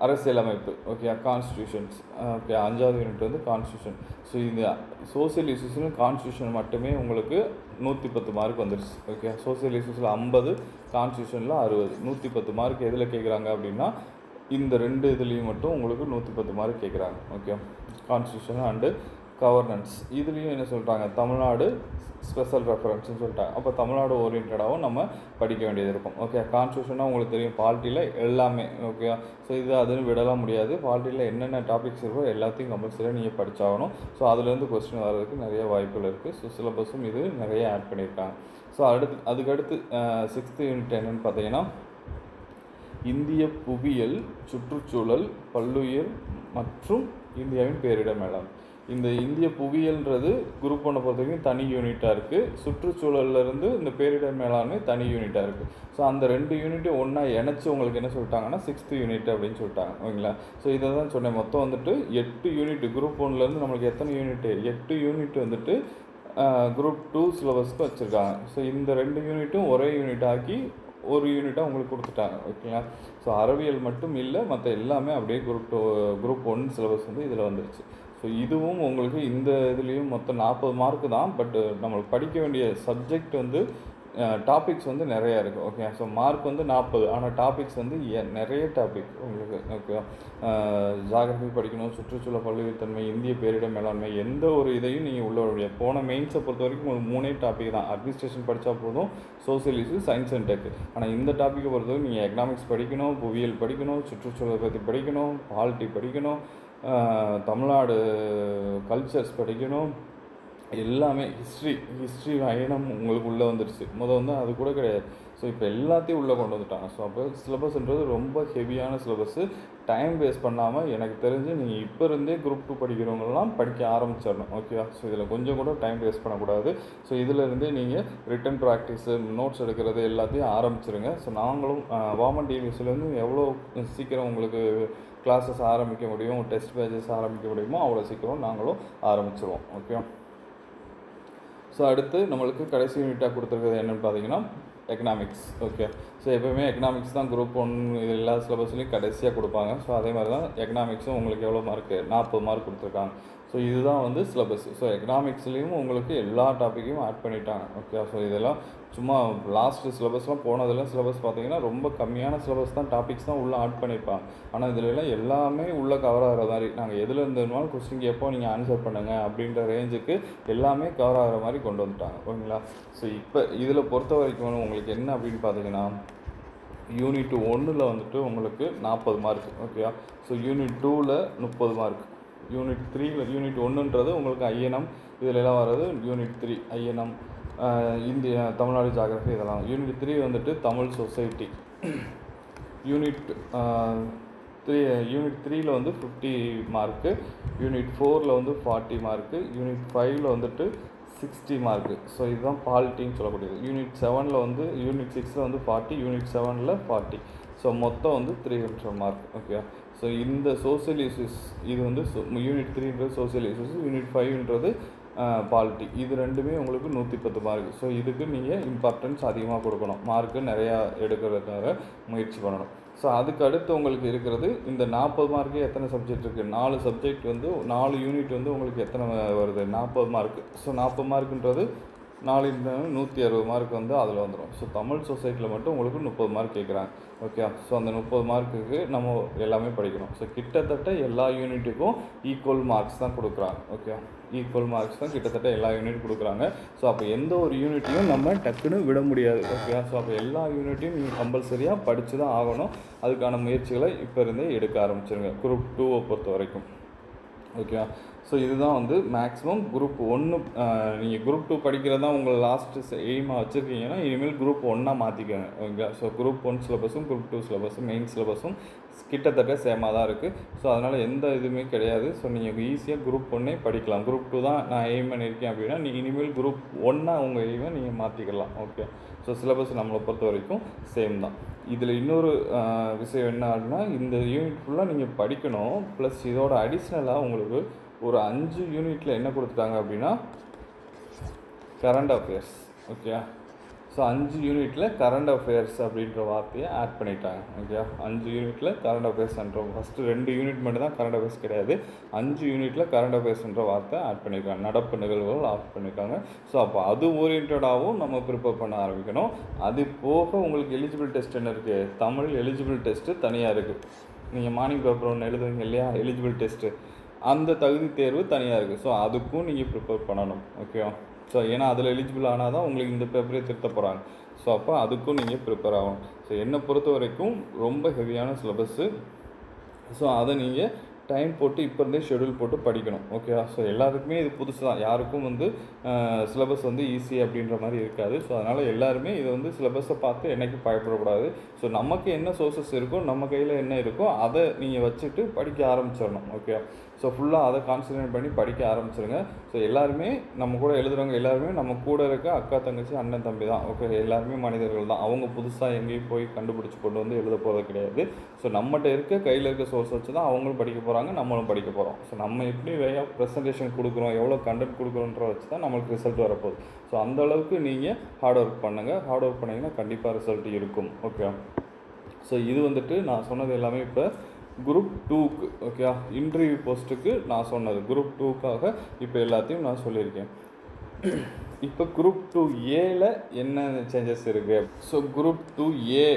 அரசியலமைப்பு. Okay, constitutions. ஓகே, 5வது யூனிட் வந்து கான்ஸ்டியூஷன். ஸோ இந்த சோசியல் இஷ்யூஸில் கான்ஸ்டியூஷன் மட்டுமே உங்களுக்கு 110 மார்க் வந்துடுச்சு. ஓகே, சோசியல் இஷ்யூஸில் 50, கான்ஸ்டியூஷனில் 60. 110 மார்க் எதில் கேட்குறாங்க அப்படின்னா இந்த 2 இதுலேயும் மட்டும் உங்களுக்கு 110 மார்க் கேட்குறாங்க. Okay, constitution and governance. இதுலேயும் என்ன சொல்லிட்டாங்க, தமிழ்நாடு ஸ்பெஷல் ரெஃபரன்ஸ்னு சொல்லிட்டாங்க. அப்போ தமிழ்நாடு ஓரியன்டாகவும் நம்ம படிக்க வேண்டியது இருக்கும். ஓகே, கான்ஸ்டியூஷனாக உங்களுக்கு தெரியும் பாலிட்டியில் எல்லாமே. ஓகே, ஸோ இது அதுன்னு விடலாம் முடியாது. பாலிட்டியில் என்னென்ன டாபிக்ஸ் இருக்கோ எல்லாத்தையும் கம்பல்சரியாக நீங்கள் படித்தாகணும். ஸோ அதுலேருந்து கொஸ்டின் வர்றதுக்கு நிறைய வாய்ப்புகள் இருக்குது. ஸோ சிலபஸும் இது நிறைய ஆட் பண்ணியிருக்காங்க. ஸோ அதுக்கடுத்து 6th யூனிட் என்னென்னு பார்த்தீங்கன்னா இந்திய புவியியல், சுற்றுச்சூழல், பல்லுயிர் மற்றும் இந்தியாவின் பேரிடர் மேலாண்மை. இந்த இந்திய புவியியல்ன்றது குரூப் 1 பொறுத்த வரைக்கும் தனி யூனிட்டாக இருக்குது. சுற்றுச்சூழல்லேருந்து இந்த பேரிடர் மேலாண்மை தனி யூனிட்டாக இருக்குது. ஸோ அந்த 2 யூனிட்டையும் ஒன்றா இணைச்சி உங்களுக்கு என்ன சொல்லிட்டாங்கன்னா 6th யூனிட் அப்படின்னு சொல்லிட்டாங்க. ஓகேங்களா, ஸோ இதை தான் சொன்னேன். மொத்தம் வந்துட்டு 8 யூனிட். குரூப் 1லேருந்து நம்மளுக்கு எத்தனை யூனிட்டு, 8 யூனிட் வந்துட்டு குரூப் 2 சிலபஸ்க்கு வச்சுருக்காங்க. ஸோ இந்த 2 யூனிட்டும் ஒரே யூனிட் ஆக்கி ஒரு யூனிட்டாக உங்களுக்கு கொடுத்துட்டாங்க. ஓகேங்களா, ஸோ அறிவியல் மட்டும் இல்லை, மற்ற எல்லாமே அப்படியே குரூப் 1 சிலபஸ் வந்து இதில் வந்துருச்சு. ஸோ இதுவும் உங்களுக்கு இந்த இதுலேயும் மொத்தம் 40 மார்க்கு தான். பட் நம்மளுக்கு படிக்க வேண்டிய சப்ஜெக்ட் வந்து டாபிக்ஸ் வந்து நிறையா இருக்குது. ஓகே, ஸோ மார்க் வந்து 40, ஆனால் டாபிக்ஸ் வந்து நிறைய டாபிக் உங்களுக்கு. ஓகே, ஜாகிரபி படிக்கணும், சுற்றுச்சூழல் பல்லுயிர்த்தன்மை, இந்திய பேரிடர் மேலாண்மை, எந்த ஒரு இதையும் நீங்கள் உள்ள முடியாது. போன மெயின்ஸை பொறுத்த வரைக்கும் உங்களுக்கு 3 டாபிக் தான். அட்மினிஸ்ட்ரேஷன் படித்தா போதும், social issue, science and tech. ஆனால் இந்த டாப்பிக்கை பொறுத்தவரைக்கும் நீங்கள் எக்கனாமிக்ஸ் படிக்கணும், புவியியல் படிக்கணும், சுற்றுச்சூழலை பற்றி படிக்கணும், பாலிட்டி படிக்கணும், தமிழ்நாடு கல்ச்சர்ஸ் படிக்கணும், எல்லாமே ஹிஸ்ட்ரி பயணம் உங்களுக்கு உள்ளே வந்துடுச்சு. வந்து அது கூட கிடையாது. ஸோ இப்போ எல்லாத்தையும் உள்ளே கொண்டு வந்துட்டாங்க. ஸோ அப்போ சிலபஸ்ன்றது ரொம்ப ஹெவியான சிலபஸ்ஸு. டைம் வேஸ்ட் பண்ணாமல் எனக்கு தெரிஞ்சு நீங்கள் இப்போ இருந்தே குரூப் 2 படிக்கிறவங்கலாம் படிக்க ஆரம்பிச்சிடணும். ஓகேவா, ஸோ இதில் கொஞ்சம் கூட டைம் வேஸ்ட் பண்ணக்கூடாது. ஸோ இதிலேருந்தே நீங்கள் ரிட்டன் ப்ராக்டிஸு, நோட்ஸ் எடுக்கிறது எல்லாத்தையும் ஆரம்பிச்சிருங்க. ஸோ நாங்களும் வாமன் டிவிஸ்லேருந்து எவ்வளோ சீக்கிரம் உங்களுக்கு கிளாஸஸ் ஆரம்பிக்க முடியும், டெஸ்ட் பேஜஸ் ஆரம்பிக்க முடியுமோ அவ்வளோ சீக்கிரம் நாங்களும் ஆரம்பிச்சிருவோம். ஓகே, ஸோ அடுத்து நம்மளுக்கு கடைசி யூனிட்டாக கொடுத்துருக்கிறது என்னென்னு பார்த்தீங்கன்னா எக்கனாமிக்ஸ். ஓகே, ஸோ எப்போயுமே எக்கனாமிக்ஸ் தான் குரூப் 1 இது எல்லா சிலபஸ்லையும் கடைசியாக கொடுப்பாங்க. ஸோ அதே மாதிரி தான் எக்கனாமிக்ஸும் உங்களுக்கு எவ்வளோ மார்க்கு, 40 மார்க் கொடுத்துருக்காங்க. ஸோ இதுதான் வந்து சிலபஸ். ஸோ எக்கனாமிக்ஸ்லேயும் உங்களுக்கு எல்லா டாப்பிக்கையும் ஆட் பண்ணிட்டாங்க. ஓகே, ஸோ இதெல்லாம் சும்மா லாஸ்ட்டு சிலபஸ்லாம் போனதெல்லாம் சிலபஸ் பார்த்தீங்கன்னா ரொம்ப கம்மியான சிலபஸ் தான், டாபிக்ஸ் தான் உள்ளே ஆட் பண்ணியிருப்பாங்க. ஆனால் இதிலெல்லாம் எல்லாமே உள்ளே கவர் ஆகிற மாதிரி, நாங்கள் எதில் இருந்ததுனாலும் கொஸ்டின் கேட்போம், நீங்கள் ஆன்சர் பண்ணுங்கள் அப்படின்ற ரேஞ்சுக்கு எல்லாமே கவர் ஆகிற மாதிரி கொண்டு வந்துட்டாங்க. ஓகேங்களா? ஸோ இப்போ இதில் பொறுத்த வரைக்கும் உங்களுக்கு என்ன அப்படின்னு பார்த்தீங்கன்னா, யூனிட் 1 வந்துட்டு உங்களுக்கு 40 மார்க். ஓகேயா? So unit 2 30 mark. Unit 3 unit 1ன்றது உங்களுக்கு ஐஎன்எம் இதிலெல்லாம் வர்றது. யூனிட் 3 ஐஎன்எம், இந்திய தமிழ்நாடு ஜாகிரஃபி இதெல்லாம். யூனிட் 3 வந்துட்டு தமிழ் சொசைட்டி. யூனிட் 3ல் வந்து 50 மார்க்கு. யூனிட் 4ல் வந்து 40 மார்க்கு. யூனிட் 5ல் வந்துட்டு 60 மார்க்கு. ஸோ இதுதான் பாலிட்டின்னு சொல்லக்கூடியது. யூனிட் 7ல் வந்து யூனிட் 6ல் வந்து 40, யூனிட் 7ல் 40. ஸோ மொத்தம் வந்து 300 மார்க். ஓகே, ஸோ இந்த சோசியல் இஷ்யூஸ் இது வந்து யூனிட் 3ன்றது சோசியல் இஷ்யூஸ், யூனிட் 5ன்றது பாலிட்டி. இது ரெண்டுமே உங்களுக்கு 110 மார்க். ஸோ இதுக்கு நீங்கள் இம்பார்ட்டன்ஸ் அதிகமாக கொடுக்கணும், மார்க்கு நிறையா எடுக்கிறதுக்காக முயற்சி பண்ணணும். ஸோ அதுக்கு அடுத்து உங்களுக்கு இருக்கிறது இந்த 40 மார்க்கு. எத்தனை சப்ஜெக்ட் இருக்குது? 4 சப்ஜெக்ட் வந்து 4 யூனிட் வந்து உங்களுக்கு எத்தனை வருது? 40 மார்க்கு. ஸோ 40 மார்க்குன்றது 4 160 மார்க் வந்து அதில் வந்துடும். ஸோ தமிழ் சொசைட்டியில் மட்டும் உங்களுக்கு 30 மார்க் கேட்குறாங்க. ஓகே, ஸோ அந்த 30 மார்க்குக்கு நம்ம எல்லாமே படிக்கணும். ஸோ கிட்டத்தட்ட எல்லா யூனிட்டுக்கும் ஈக்குவல் மார்க்ஸ் தான் கொடுக்குறாங்க. ஓகே, ஈக்குவல் மார்க்ஸ் தான் கிட்டத்தட்ட எல்லா யூனிட் கொடுக்குறாங்க. ஸோ அப்போ எந்த ஒரு யூனிட்டையும் நம்ம டக்குன்னு விட முடியாது. ஓகே, ஸோ அப்போ எல்லா யூனிட்டையும் நீங்கள் கம்பல்சரியாக படித்து தான் ஆகணும். அதுக்கான முயற்சிகளை இப்போ இருந்தே எடுக்க ஆரம்பிச்சிருங்க குரூப் 2 பொறுத்த வரைக்கும். ஓகே, ஸோ இதுதான் வந்து மேக்ஸிமம் குரூப் 1. நீங்கள் குரூப் 2 படிக்கிறது தான் உங்கள் லாஸ்ட்டு எய்மாக வச்சுருக்கீங்கன்னா இனிமேல் குரூப் 1 மாற்றிக்கோங்க. ஓகே, ஸோ குரூப் 1 சிலபஸும் குரூப் 2 சிலபஸும் மெயின் சிலபஸும் கிட்டத்தட்ட சேமாக தான் இருக்குது. ஸோ அதனால் எந்த இதுவுமே கிடையாது. ஸோ நீங்கள் ஈஸியாக குரூப் 1 படிக்கலாம். குரூப் 2 தான் நான் எய்ம் பண்ணியிருக்கேன் அப்படின்னா நீங்கள் இனிமேல் குரூப் 1 உங்கள் எய்மை நீங்கள் மாற்றிக்கலாம். ஓகே, ஸோ சிலபஸ் நம்மளை பொறுத்த வரைக்கும் சேம் தான். இதில் இன்னொரு விஷயம் என்ன அப்படின்னா, இந்த யூனிட் ஃபுல்லாக நீங்கள் படிக்கணும். ப்ளஸ் இதோட அடிஷ்னலாக உங்களுக்கு ஒரு 5 யூனிட்டில் என்ன கொடுத்துட்டாங்க அப்படின்னா கரண்ட் அஃபேர்ஸ். ஓகே, ஸோ 5 யூனிட்டில் கரண்ட் அஃபேர்ஸ் அப்படின்ற வார்த்தையை ஆட் பண்ணிட்டாங்க. ஓகே, 5 யூனிட்டில் கரண்ட் அஃபேர்ஸ்ன்ற ஃபஸ்ட்டு 2 யூனிட் மட்டும் தான் கரண்ட் அஃபேர்ஸ் கிடையாது. 5 யூனிட்டில் கரண்ட் அஃபேர்ஸ்ன்ற வார்த்தை ஆட் பண்ணியிருக்காங்க, நடப்பு நிகழ்வுகள் ஆட் பண்ணியிருக்காங்க. ஸோ அப்போ அது ஓரியன்டாகவும் நம்ம ப்ரிப்பேர் பண்ண ஆரம்பிக்கணும். அது போக உங்களுக்கு எலிஜிபிள் டெஸ்ட் என்ன இருக்குது? தமிழ் எலிஜிபிள் டெஸ்ட்டு தனியாக இருக்குது. நீங்கள் மார்னிங் பேப்பர் ஒன்று எழுதுவீங்க இல்லையா, எலிஜிபிள் டெஸ்ட்டு, அந்த தகுதி தேர்வு தனியாக இருக்குது. ஸோ அதுக்கும் நீங்கள் ப்ரிப்பேர் பண்ணணும். ஓகேவா? ஸோ ஏன்னா அதில் எலிஜிபிள் ஆனால் தான் உங்களுக்கு இந்த பேப்பரே திருத்த போகிறாங்க. ஸோ அப்போ அதுக்கும் நீங்கள் ப்ரிப்பேர் ஆகணும். ஸோ என்னை பொறுத்த வரைக்கும் ரொம்ப ஹெவியான சிலபஸ்ஸு. ஸோ அதை நீங்கள் டைம் போட்டு இப்போ இருந்தே ஷெடியூல் போட்டு படிக்கணும். ஓகேவா? ஸோ எல்லாருக்குமே இது புதுசு தான், யாருக்கும் வந்து சிலபஸ் வந்து ஈஸி அப்படின்ற மாதிரி இருக்காது. ஸோ அதனால் எல்லாருமே இதை வந்து சிலபஸை பார்த்து என்றைக்கும் பயப்படக்கூடாது. ஸோ நமக்கு என்ன சோர்சஸ் இருக்கோ, நம்ம கையில் என்ன இருக்கோ அதை நீங்கள் வச்சுட்டு படிக்க ஆரம்பிச்சிடணும். ஓகே, ஸோ ஃபுல்லாக அதை கான்சன்ட்ரேட் பண்ணி படிக்க ஆரம்பிச்சிருங்க. ஸோ எல்லாருமே நம்ம கூட எழுதுகிறவங்க எல்லாருமே நம்ம கூட இருக்க அக்கா தங்கச்சி அண்ணன் தம்பி தான். ஓகே, எல்லாருமே மனிதர்கள் தான். அவங்க புதுசாக எங்கேயும் போய் கண்டுபிடிச்சி கொண்டு வந்து எழுத போகிறது கிடையாது. ஸோ நம்மகிட்ட இருக்க கையில் இருக்க சோர்ஸ் வச்சு தான் அவங்களும் படிக்க போகிறாங்க, நம்மளும் படிக்க போகிறோம். ஸோ நம்ம எப்படி வேலையாக ப்ரெசன்டேஷன் கொடுக்குறோம், எவ்வளோ கண்டென்ட் கொடுக்குறோன்ற வச்சு தான் நம்மளுக்கு ரிசல்ட் வரப்போகுது. ஸோ அந்தளவுக்கு நீங்கள் ஹார்ட் ஒர்க் பண்ணுங்கள். ஹார்ட் ஒர்க் பண்ணிங்கன்னா கண்டிப்பாக ரிசல்ட் இருக்கும். ஓகே, ஸோ இது வந்துட்டு நான் சொன்னது எல்லாமே இப்போ குரூப் 2க்கு. ஓகே, இன்டர்வியூ போஸ்ட்டுக்கு நான் சொன்னது. குரூப் 2க்காக இப்போ எல்லாத்தையும் நான் சொல்லியிருக்கேன். இப்போ குரூப் 2A என்ன சேஞ்சஸ் இருக்குது? ஸோ குரூப் 2A,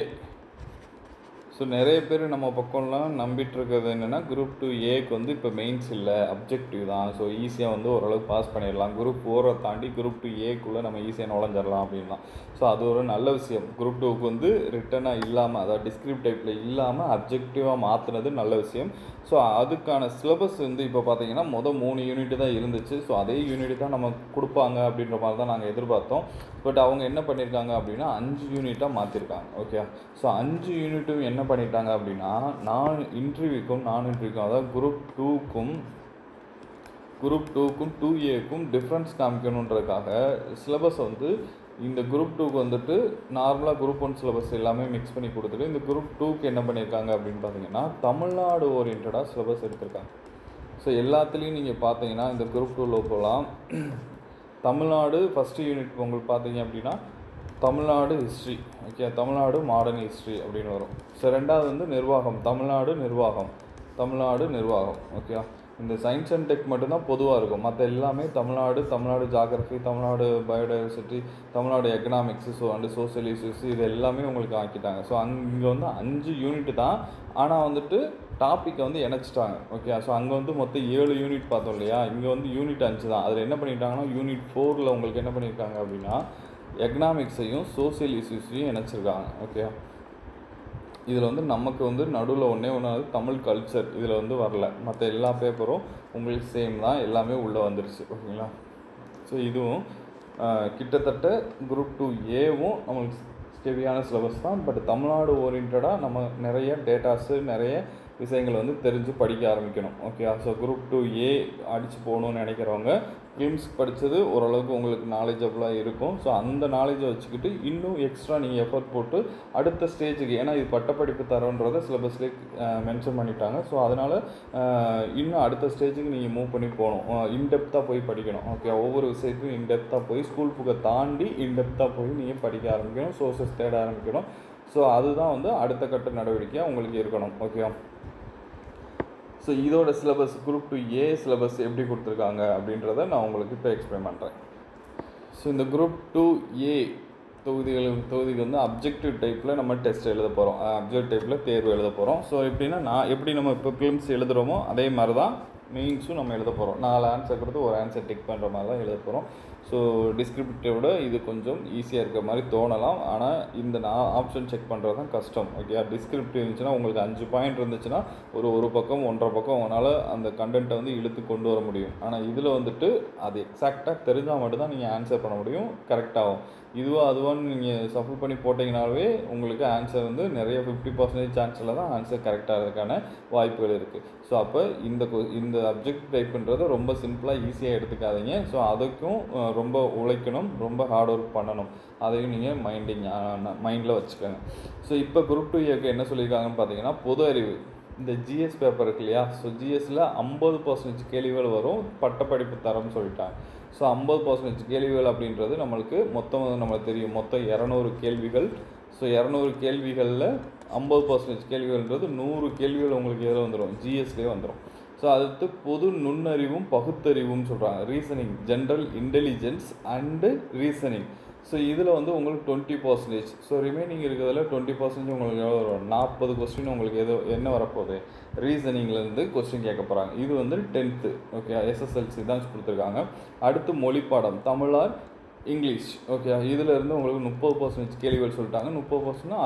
ஸோ நிறைய பேர் நம்ம பக்கம்லாம் நம்பிட்டு இருக்கிறது என்னென்னா, குரூப் 2Aக்கு வந்து இப்போ மெயின்ஸ் இல்லை, அப்ஜெக்டிவ் தான். ஸோ ஈஸியாக வந்து ஓரளவுக்கு பாஸ் பண்ணிடலாம். குரூப் 4 தாண்டி குரூப் 2Aக்குள்ளே நம்ம ஈஸியாக நுழைஞ்சிடலாம் அப்படின்லாம். ஸோ அது ஒரு நல்ல விஷயம். குரூப் 2க்கு வந்து ரிட்டனாக இல்லாமல், அதாவது டிஸ்கிரிப்ட் டைப்பில் இல்லாமல் அப்ஜெக்டிவாக மாற்றினது நல்ல விஷயம். ஸோ அதுக்கான சிலபஸ் வந்து இப்போ பார்த்தீங்கன்னா 3 யூனிட் தான் இருந்துச்சு. ஸோ அதே யூனிட் தான் நம்ம கொடுப்பாங்க அப்படின்ற மாதிரி தான் நாங்கள் எதிர்பார்த்தோம். பட் அவங்க என்ன பண்ணியிருக்காங்க அப்படின்னா 5 யூனிட்டாக மாற்றிருக்காங்க. ஓகே, ஸோ 5 யூனிட்டும் என்ன பண்ணிட்டாங்க அப்படின்னா, நான் இன்டர்வியூக்கும் அதாவது குரூப் 2க்கும் 2Aக்கும் டிஃப்ரென்ஸ் காமிக்கணுன்றதுக்காக சிலபஸ் வந்து இந்த குரூப் 2க்கு வந்துட்டு நார்மலாக குரூப் 1 சிலபஸ் எல்லாமே மிக்ஸ் பண்ணி கொடுத்துட்டு, இந்த குரூப் 2க்கு என்ன பண்ணியிருக்காங்க அப்படின்னு பார்த்தீங்கன்னா தமிழ்நாடு ஓரியன்டாக சிலபஸ் எடுத்திருக்காங்க. ஸோ எல்லாத்துலேயும் நீங்கள் பார்த்தீங்கன்னா இந்த குரூப் 2ல் போகலாம். தமிழ்நாடு ஃபஸ்ட்டு யூனிட் உங்களுக்கு பார்த்தீங்க அப்படின்னா Tamil Nadu history. Okay, Tamil Nadu modern history அப்படின்னு வரும். ஸோ ரெண்டாவது வந்து நிர்வாகம், தமிழ்நாடு நிர்வாகம். ஓகே, இந்த சயின்ஸ் அண்ட் டெக் மட்டும்தான் பொதுவாக இருக்கும். மற்ற எல்லாமே Tamil Nadu geography, Tamil Nadu biodiversity, Tamil Nadu economics, social issues இது எல்லாமே உங்களுக்கு ஆக்கிட்டாங்க. ஸோ இங்கே வந்து 5 யூனிட் தான். ஆனால் வந்துட்டு டாப்பிக்கை வந்து இணைச்சிட்டாங்க. ஓகே, ஸோ அங்கே வந்து மொத்தம் 7 யூனிட் பார்த்தோம் இல்லையா, இங்கே வந்து யூனிட் 5 தான். அதில் என்ன பண்ணிட்டாங்கன்னா யூனிட் 4ல் உங்களுக்கு என்ன பண்ணியிருக்காங்க அப்படின்னா எக்கனாமிக்ஸையும் சோசியல் இஷ்யூஸையும் இணைச்சிருக்காங்க. ஓகே, இதில் வந்து நமக்கு வந்து நடுவில் ஒன்று தமிழ் கல்ச்சர் இதில் வந்து வரல. மற்ற எல்லா பேப்பரும் உங்களுக்கு சேம் தான், எல்லாமே உள்ளே வந்துருச்சு. ஓகேங்களா, ஸோ இதுவும் கிட்டத்தட்ட குரூப் 2A-வும் நம்மளுக்கு ஹெவியான சிலபஸ் தான். பட் தமிழ்நாடு ஓரியன்டாக நம்ம நிறைய டேட்டாஸு நிறைய விஷயங்கள் வந்து தெரிஞ்சு படிக்க ஆரம்பிக்கணும். ஓகே, ஸோ குரூப் 2A அடித்து போகணுன்னு நினைக்கிறவங்க ஃபிலிம்ஸ் படித்தது ஓரளவுக்கு உங்களுக்கு நாலேஜபுளாக இருக்கும். ஸோ அந்த நாலேஜை வச்சுக்கிட்டு இன்னும் எக்ஸ்ட்ரா நீங்கள் எஃபர்ட் போட்டு அடுத்த ஸ்டேஜுக்கு, ஏன்னா இது பட்டப்படிப்பு தரன்றதை சிலபஸ்லேயே மென்ஷன் பண்ணிட்டாங்க. ஸோ அதனால் இன்னும் அடுத்த ஸ்டேஜுக்கு நீங்கள் மூவ் பண்ணி போகணும், இன்டெப்த்தாக போய் படிக்கணும். ஓகே, ஒவ்வொரு விஷயத்துக்கும் இன்டெப்த்தாக போய் ஸ்கூல் புக்கை தாண்டி இன்டெப்த்தாக போய் நீங்கள் படிக்க ஆரம்பிக்கணும், சோர்ஸஸ் தேட ஆரம்பிக்கணும். ஸோ அதுதான் வந்து அடுத்த கட்ட நடவடிக்கையாக உங்களுக்கு இருக்கணும். ஓகே, ஸோ இதோட சிலபஸ் குரூப் 2A சிலபஸ் எப்படி கொடுத்துருக்காங்க அப்படின்றத நான் உங்களுக்கு இப்போ எக்ஸ்பிளைன் பண்ணுறேன். ஸோ இந்த குரூப் 2A தொகுதிக்கு வந்து அப்ஜெக்டிவ் டைப்பில் நம்ம டெஸ்ட் எழுத போகிறோம், அப்ஜெக்டிவ் டைப்பில் தேர்வு எழுத போகிறோம். ஸோ எப்படின்னா எப்படி நம்ம இப்போ ஃபிலிம்ஸ் எழுதுகிறோமோ அதே மாதிரி தான் மெயின்ஸும் நம்ம எழுத போகிறோம். 4 ஆன்சர் கொடுத்து ஒரு ஆன்சர் டிக் பண்ணுற மாதிரி தான் எழுத போகிறோம். ஸோ டிஸ்கிரிப்டிவோட இது கொஞ்சம் ஈஸியாக இருக்கிற மாதிரி தோணலாம், ஆனால் இந்த ஆப்ஷன் செக் பண்ணுறது தான் கஷ்டம். ஓகே, டிஸ்கிரிப்டிவ் இருந்துச்சுன்னா உங்களுக்கு 5 பாயிண்ட் இருந்துச்சுன்னா ஒரு பக்கம் 1.5 பக்கம் உங்களால் அந்த கண்டென்ட்டை வந்து இழுத்து கொண்டு வர முடியும். ஆனால் இதில் வந்துட்டு அது எக்ஸாக்டாக தெரிஞ்சால் மட்டும்தான் நீங்கள் ஆன்சர் பண்ண முடியும், கரெக்டாகும். அதுவான்னு நீங்கள் சஃபில் பண்ணி போட்டிங்கனாலே உங்களுக்கு ஆன்சர் வந்து நிறைய 50% சான்ஸில் தான் ஆன்சர் கரெக்டாகிறதுக்கான வாய்ப்புகள் இருக்குது. ஸோ அப்போ இந்த அப்ஜெக்ட் டைப்புன்றதை ரொம்ப சிம்பிளாக ஈஸியாக எடுத்துக்காதீங்க. ஸோ அதுக்கும் ரொம்ப உழைக்கணும், ரொம்ப ஹார்ட் ஒர்க் பண்ணணும். அதையும் நீங்கள் மைண்டில் வச்சுக்கோங்க. ஸோ இப்போ குரூப் 2A என்ன சொல்லியிருக்காங்கன்னு பார்த்தீங்கன்னா பொது அறிவு, இந்த ஜிஎஸ் பேப்பர் இருக்கு இல்லையா, ஸோ ஜிஎஸ்சில் 50% கேள்விகள் வரும், பட்டப்படிப்பு தரம்னு சொல்லிட்டாங்க. ஸோ 50% கேள்விகள் அப்படின்றது நம்மளுக்கு நம்மளுக்கு தெரியும், மொத்தம் 200 கேள்விகள். ஸோ 200 கேள்விகளில் 50% கேள்விகள்ன்றது 100 கேள்விகள் உங்களுக்கு எதில் வந்துடும், ஜிஎஸ்லேயே வந்துடும். ஸோ அடுத்து பொது நுண்ணறிவும் பகுத்தறிவும் சொல்கிறாங்க, reasoning, general intelligence and reasoning. So இதில் வந்து உங்களுக்கு 20%. ஸோ ரிமைனிங் இருக்கிறதுல 20% உங்களுக்கு எவ்வளோ வரும், 40 கொஸ்டின் உங்களுக்கு என்ன வரப்போகுது, ரீசனிங்லேருந்து கொஸ்டின் கேட்க போகிறாங்க. இது வந்து 10th. ஓகே, SSLC தான் கொடுத்துருக்காங்க. அடுத்து மொழிப்பாடம், தமிழ் ஆர் இங்கிலீஷ். ஓகே, இதில் இருந்து உங்களுக்கு 30% கேள்விகள் சொல்லிட்டாங்க. 30%னா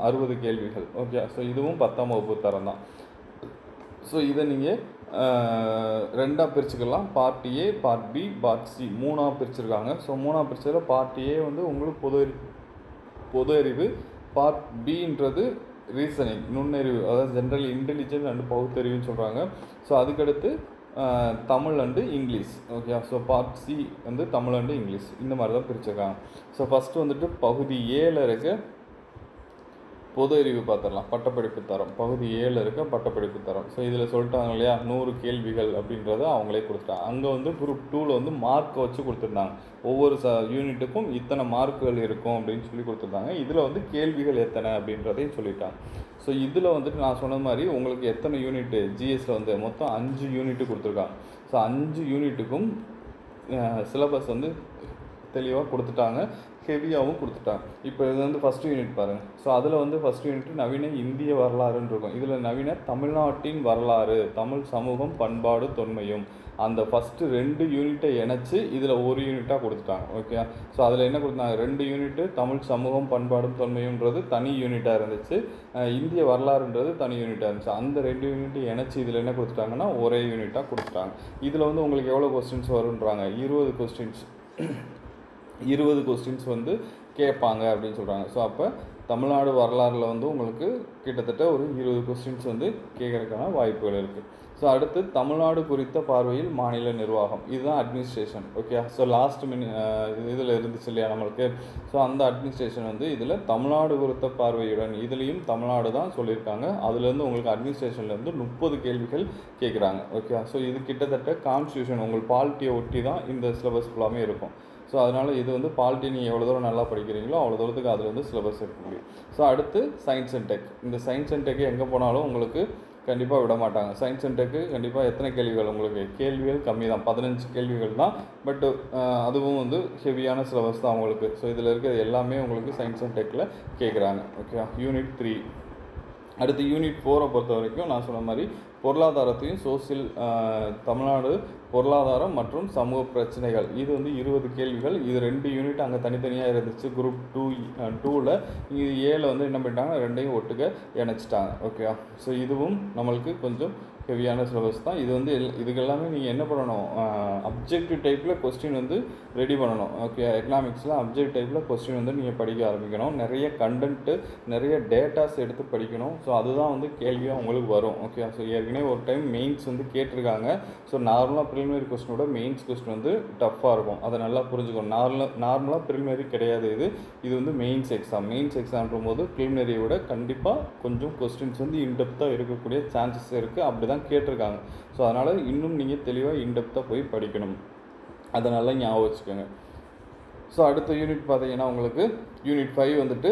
60 கேள்விகள். ஓகே, ஸோ இதுவும் 10ஆம் வகுப்பு தரம் தான். ஸோ இதை நீங்கள் 2ஆக பிரிச்சுக்கலாம், part A, part B, part C 3ஆக பிரிச்சுருக்காங்க. ஸோ 3ஆக பிரிச்சதில் பார்ட் A வந்து உங்களுக்கு பொது அறிவு, பார்ட் Bன்றது ரீசனிங், நுண்ணறிவு, அதாவது ஜென்ரல் இன்டெலிஜென்ஸ் அண்டு பகுத்தறிவுன்னு சொல்கிறாங்க. ஸோ அதுக்கடுத்து Tamil and English. Okay, so part C வந்து தமிழ் அண்டு இங்கிலீஷ் இந்த மாதிரி தான் பிரிச்சுருக்காங்க. ஸோ ஃபஸ்ட்டு வந்துட்டு பகுதி Aல இருக்க பொது அறிவு பார்த்துடலாம், பட்டப்படிப்பு தரம். பகுதி Aல இருக்க பட்டப்படிப்பு தரம். ஸோ இதில் சொல்லிட்டாங்க இல்லையா 100 கேள்விகள் அப்படின்றத அவங்களே கொடுத்துட்டாங்க. அங்கே வந்து குரூப் 2ல் வந்து மார்க்கை வச்சு கொடுத்துருந்தாங்க, ஒவ்வொரு யூனிட்டுக்கும் இத்தனை மார்க்குகள் இருக்கும் அப்படின்னு சொல்லி கொடுத்துருந்தாங்க. இதில் வந்து கேள்விகள் எத்தனை அப்படின்றதையும் சொல்லிட்டாங்க. ஸோ இதில் வந்துட்டு நான் சொன்ன மாதிரி உங்களுக்கு எத்தனை யூனிட்டு ஜிஎஸ்சில் வந்து மொத்தம் 5 யூனிட்டு கொடுத்துருக்காங்க. ஸோ 5 யூனிட்டுக்கும் சிலபஸ் வந்து தெளிவாக கொடுத்துட்டாங்க, ஹெவியாகவும் கொடுத்துட்டாங்க. இப்போ இது வந்து ஃபஸ்ட்டு யூனிட் பாருங்கள். ஸோ அதில் வந்து ஃபஸ்ட்டு யூனிட் நவீன இந்திய வரலாறுன்னு இருக்கும். இதில் நவீன தமிழ்நாட்டின் வரலாறு, தமிழ் சமூகம் பண்பாடு தொன்மையும், அந்த ஃபஸ்ட்டு 2 யூனிட்டை இணைச்சி இதில் ஒரு யூனிட்டாக கொடுத்துட்டாங்க. ஓகே, ஸோ அதில் என்ன கொடுத்தாங்க, 2 யூனிட்டு தமிழ் சமூகம் பண்பாடும் தொன்மையுன்றது தனி யூனிட்டாக இருந்துச்சு, இந்திய வரலாறுன்றது தனி யூனிட்டாக இருந்துச்சு. அந்த 2 யூனிட்டை இணைச்சி இதில் என்ன கொடுத்துட்டாங்கன்னா ஒரே யூனிட்டாக கொடுத்துட்டாங்க. இதில் வந்து உங்களுக்கு எவ்வளோ கொஸ்டின்ஸ் வருன்றாங்க, 20 கொஸ்டின்ஸ். 20 கொஸ்டின்ஸ் வந்து கேட்பாங்க அப்படின்னு சொல்கிறாங்க. ஸோ அப்போ தமிழ்நாடு வரலாறில் வந்து உங்களுக்கு கிட்டத்தட்ட ஒரு 20 கொஸ்டின்ஸ் வந்து கேட்குறதுக்கான வாய்ப்புகள் இருக்குது. ஸோ அடுத்து தமிழ்நாடு குறித்த பார்வையில் மாநில நிர்வாகம், இதுதான் அட்மினிஸ்ட்ரேஷன். ஓகே, ஸோ லாஸ்ட் இதில் இருந்துச்சு இல்லையா நம்மளுக்கு, ஸோ அந்த அட்மினிஸ்ட்ரேஷன் வந்து இதில் தமிழ்நாடு குறித்த பார்வையுடன் இதுலேயும் தமிழ்நாடு தான் சொல்லியிருக்காங்க. அதுலேருந்து உங்களுக்கு அட்மினிஸ்ட்ரேஷன்லேருந்து 30 கேள்விகள் கேட்குறாங்க. ஓகே, ஸோ இது கிட்டத்தட்ட கான்ஸ்டியூஷன் உங்கள் பாலிட்டியை ஒட்டி தான் இந்த சிலபஸ் ஃபுல்லாமே இருக்கும். ஸோ அதனால் இது வந்து பாலிட்டி நீங்கள் எவ்வளோ தூரம் நல்லா படிக்கிறீங்களோ அவ்வளோ தூரத்துக்கு அதில் வந்து சிலபஸ் இருக்க முடியும். ஸோ அடுத்து சயின்ஸ் அண்ட் டெக். இந்த சயின்ஸ் அண்ட் டெக் எங்கே போனாலும் உங்களுக்கு கண்டிப்பாக விட மாட்டாங்க. சயின்ஸ் அண்ட் டெக்கு கண்டிப்பாக எத்தனை கேள்விகள் உங்களுக்கு? கேள்விகள் கம்மி தான், 15 கேள்விகள் தான். பட்டு அதுவும் வந்து ஹெவியான சிலபஸ் தான் உங்களுக்கு. ஸோ இதில் இருக்கிறது எல்லாமே உங்களுக்கு சயின்ஸ் அண்ட் டெக்கில் கேட்குறாங்க. Okay, unit 3. அடுத்து யூனிட் 4 பொறுத்த வரைக்கும் நான் சொன்ன மாதிரி பொருளாதாரத்தையும் சோசியல் தமிழ்நாடு பொருளாதாரம் மற்றும் சமூக பிரச்சனைகள், இது வந்து 20 கேள்விகள். இது 2 யூனிட் அங்கே தனித்தனியாக இருந்துச்சு குரூப் 2ல். இது 7 வந்து என்ன பண்ணிட்டாங்க, ரெண்டையும் ஒட்டுக்க இணைச்சிட்டாங்க. ஓகே, ஸோ இதுவும் நம்மளுக்கு கொஞ்சம் ஹெவியான சிலபஸ் தான். இது வந்து இதுக்கெல்லாமே நீங்கள் என்ன பண்ணணும், அப்ஜெக்டிவ் டைப்பில் கொஸ்டின் வந்து ரெடி பண்ணணும். ஓகே, எக்கனாமிக்ஸில் அப்ஜெக்ட் டைப்பில் கொஸ்டின் வந்து நீங்கள் படிக்க ஆரம்பிக்கணும். நிறைய கண்டென்ட்டு, நிறைய டேட்டாஸ் எடுத்து படிக்கணும். ஸோ அதுதான் வந்து கேள்வியாக உங்களுக்கு வரும். ஓகே, ஸோ ஏற்கனவே ஒரு டைம் மெயின்ஸ் வந்து கேட்டிருக்காங்க. ஸோ நார்மலாக ப்ரிலிமினரி கொஸ்டினோட மெயின்ஸ் கொஸ்டின் வந்து டஃப்பாக இருக்கும். அதை நல்லா புரிஞ்சுக்கணும். நார்மலாக ப்ரிலிமினரி கிடையாது இது வந்து மெயின்ஸ் எக்ஸாம். மெயின்ஸ் எக்ஸாம்ன்ற போது ப்ரிலிமினரியை விட கண்டிப்பாக கொஞ்சம் கொஸ்டின்ஸ் வந்து இன்டெப்த்தாக இருக்கக்கூடிய சான்சஸ் இருக்குது. அப்படி தான் கேட்டிருக்காங்க. ஸோ அதனால் இன்னும் நீங்கள் தெளிவாக இன்டெப்த்தாக போய் படிக்கணும். அதை நல்லா ஞாபகம் வச்சுக்கோங்க. ஸோ அடுத்த யூனிட் பார்த்தீங்கன்னா உங்களுக்கு யூனிட் 5 வந்துட்டு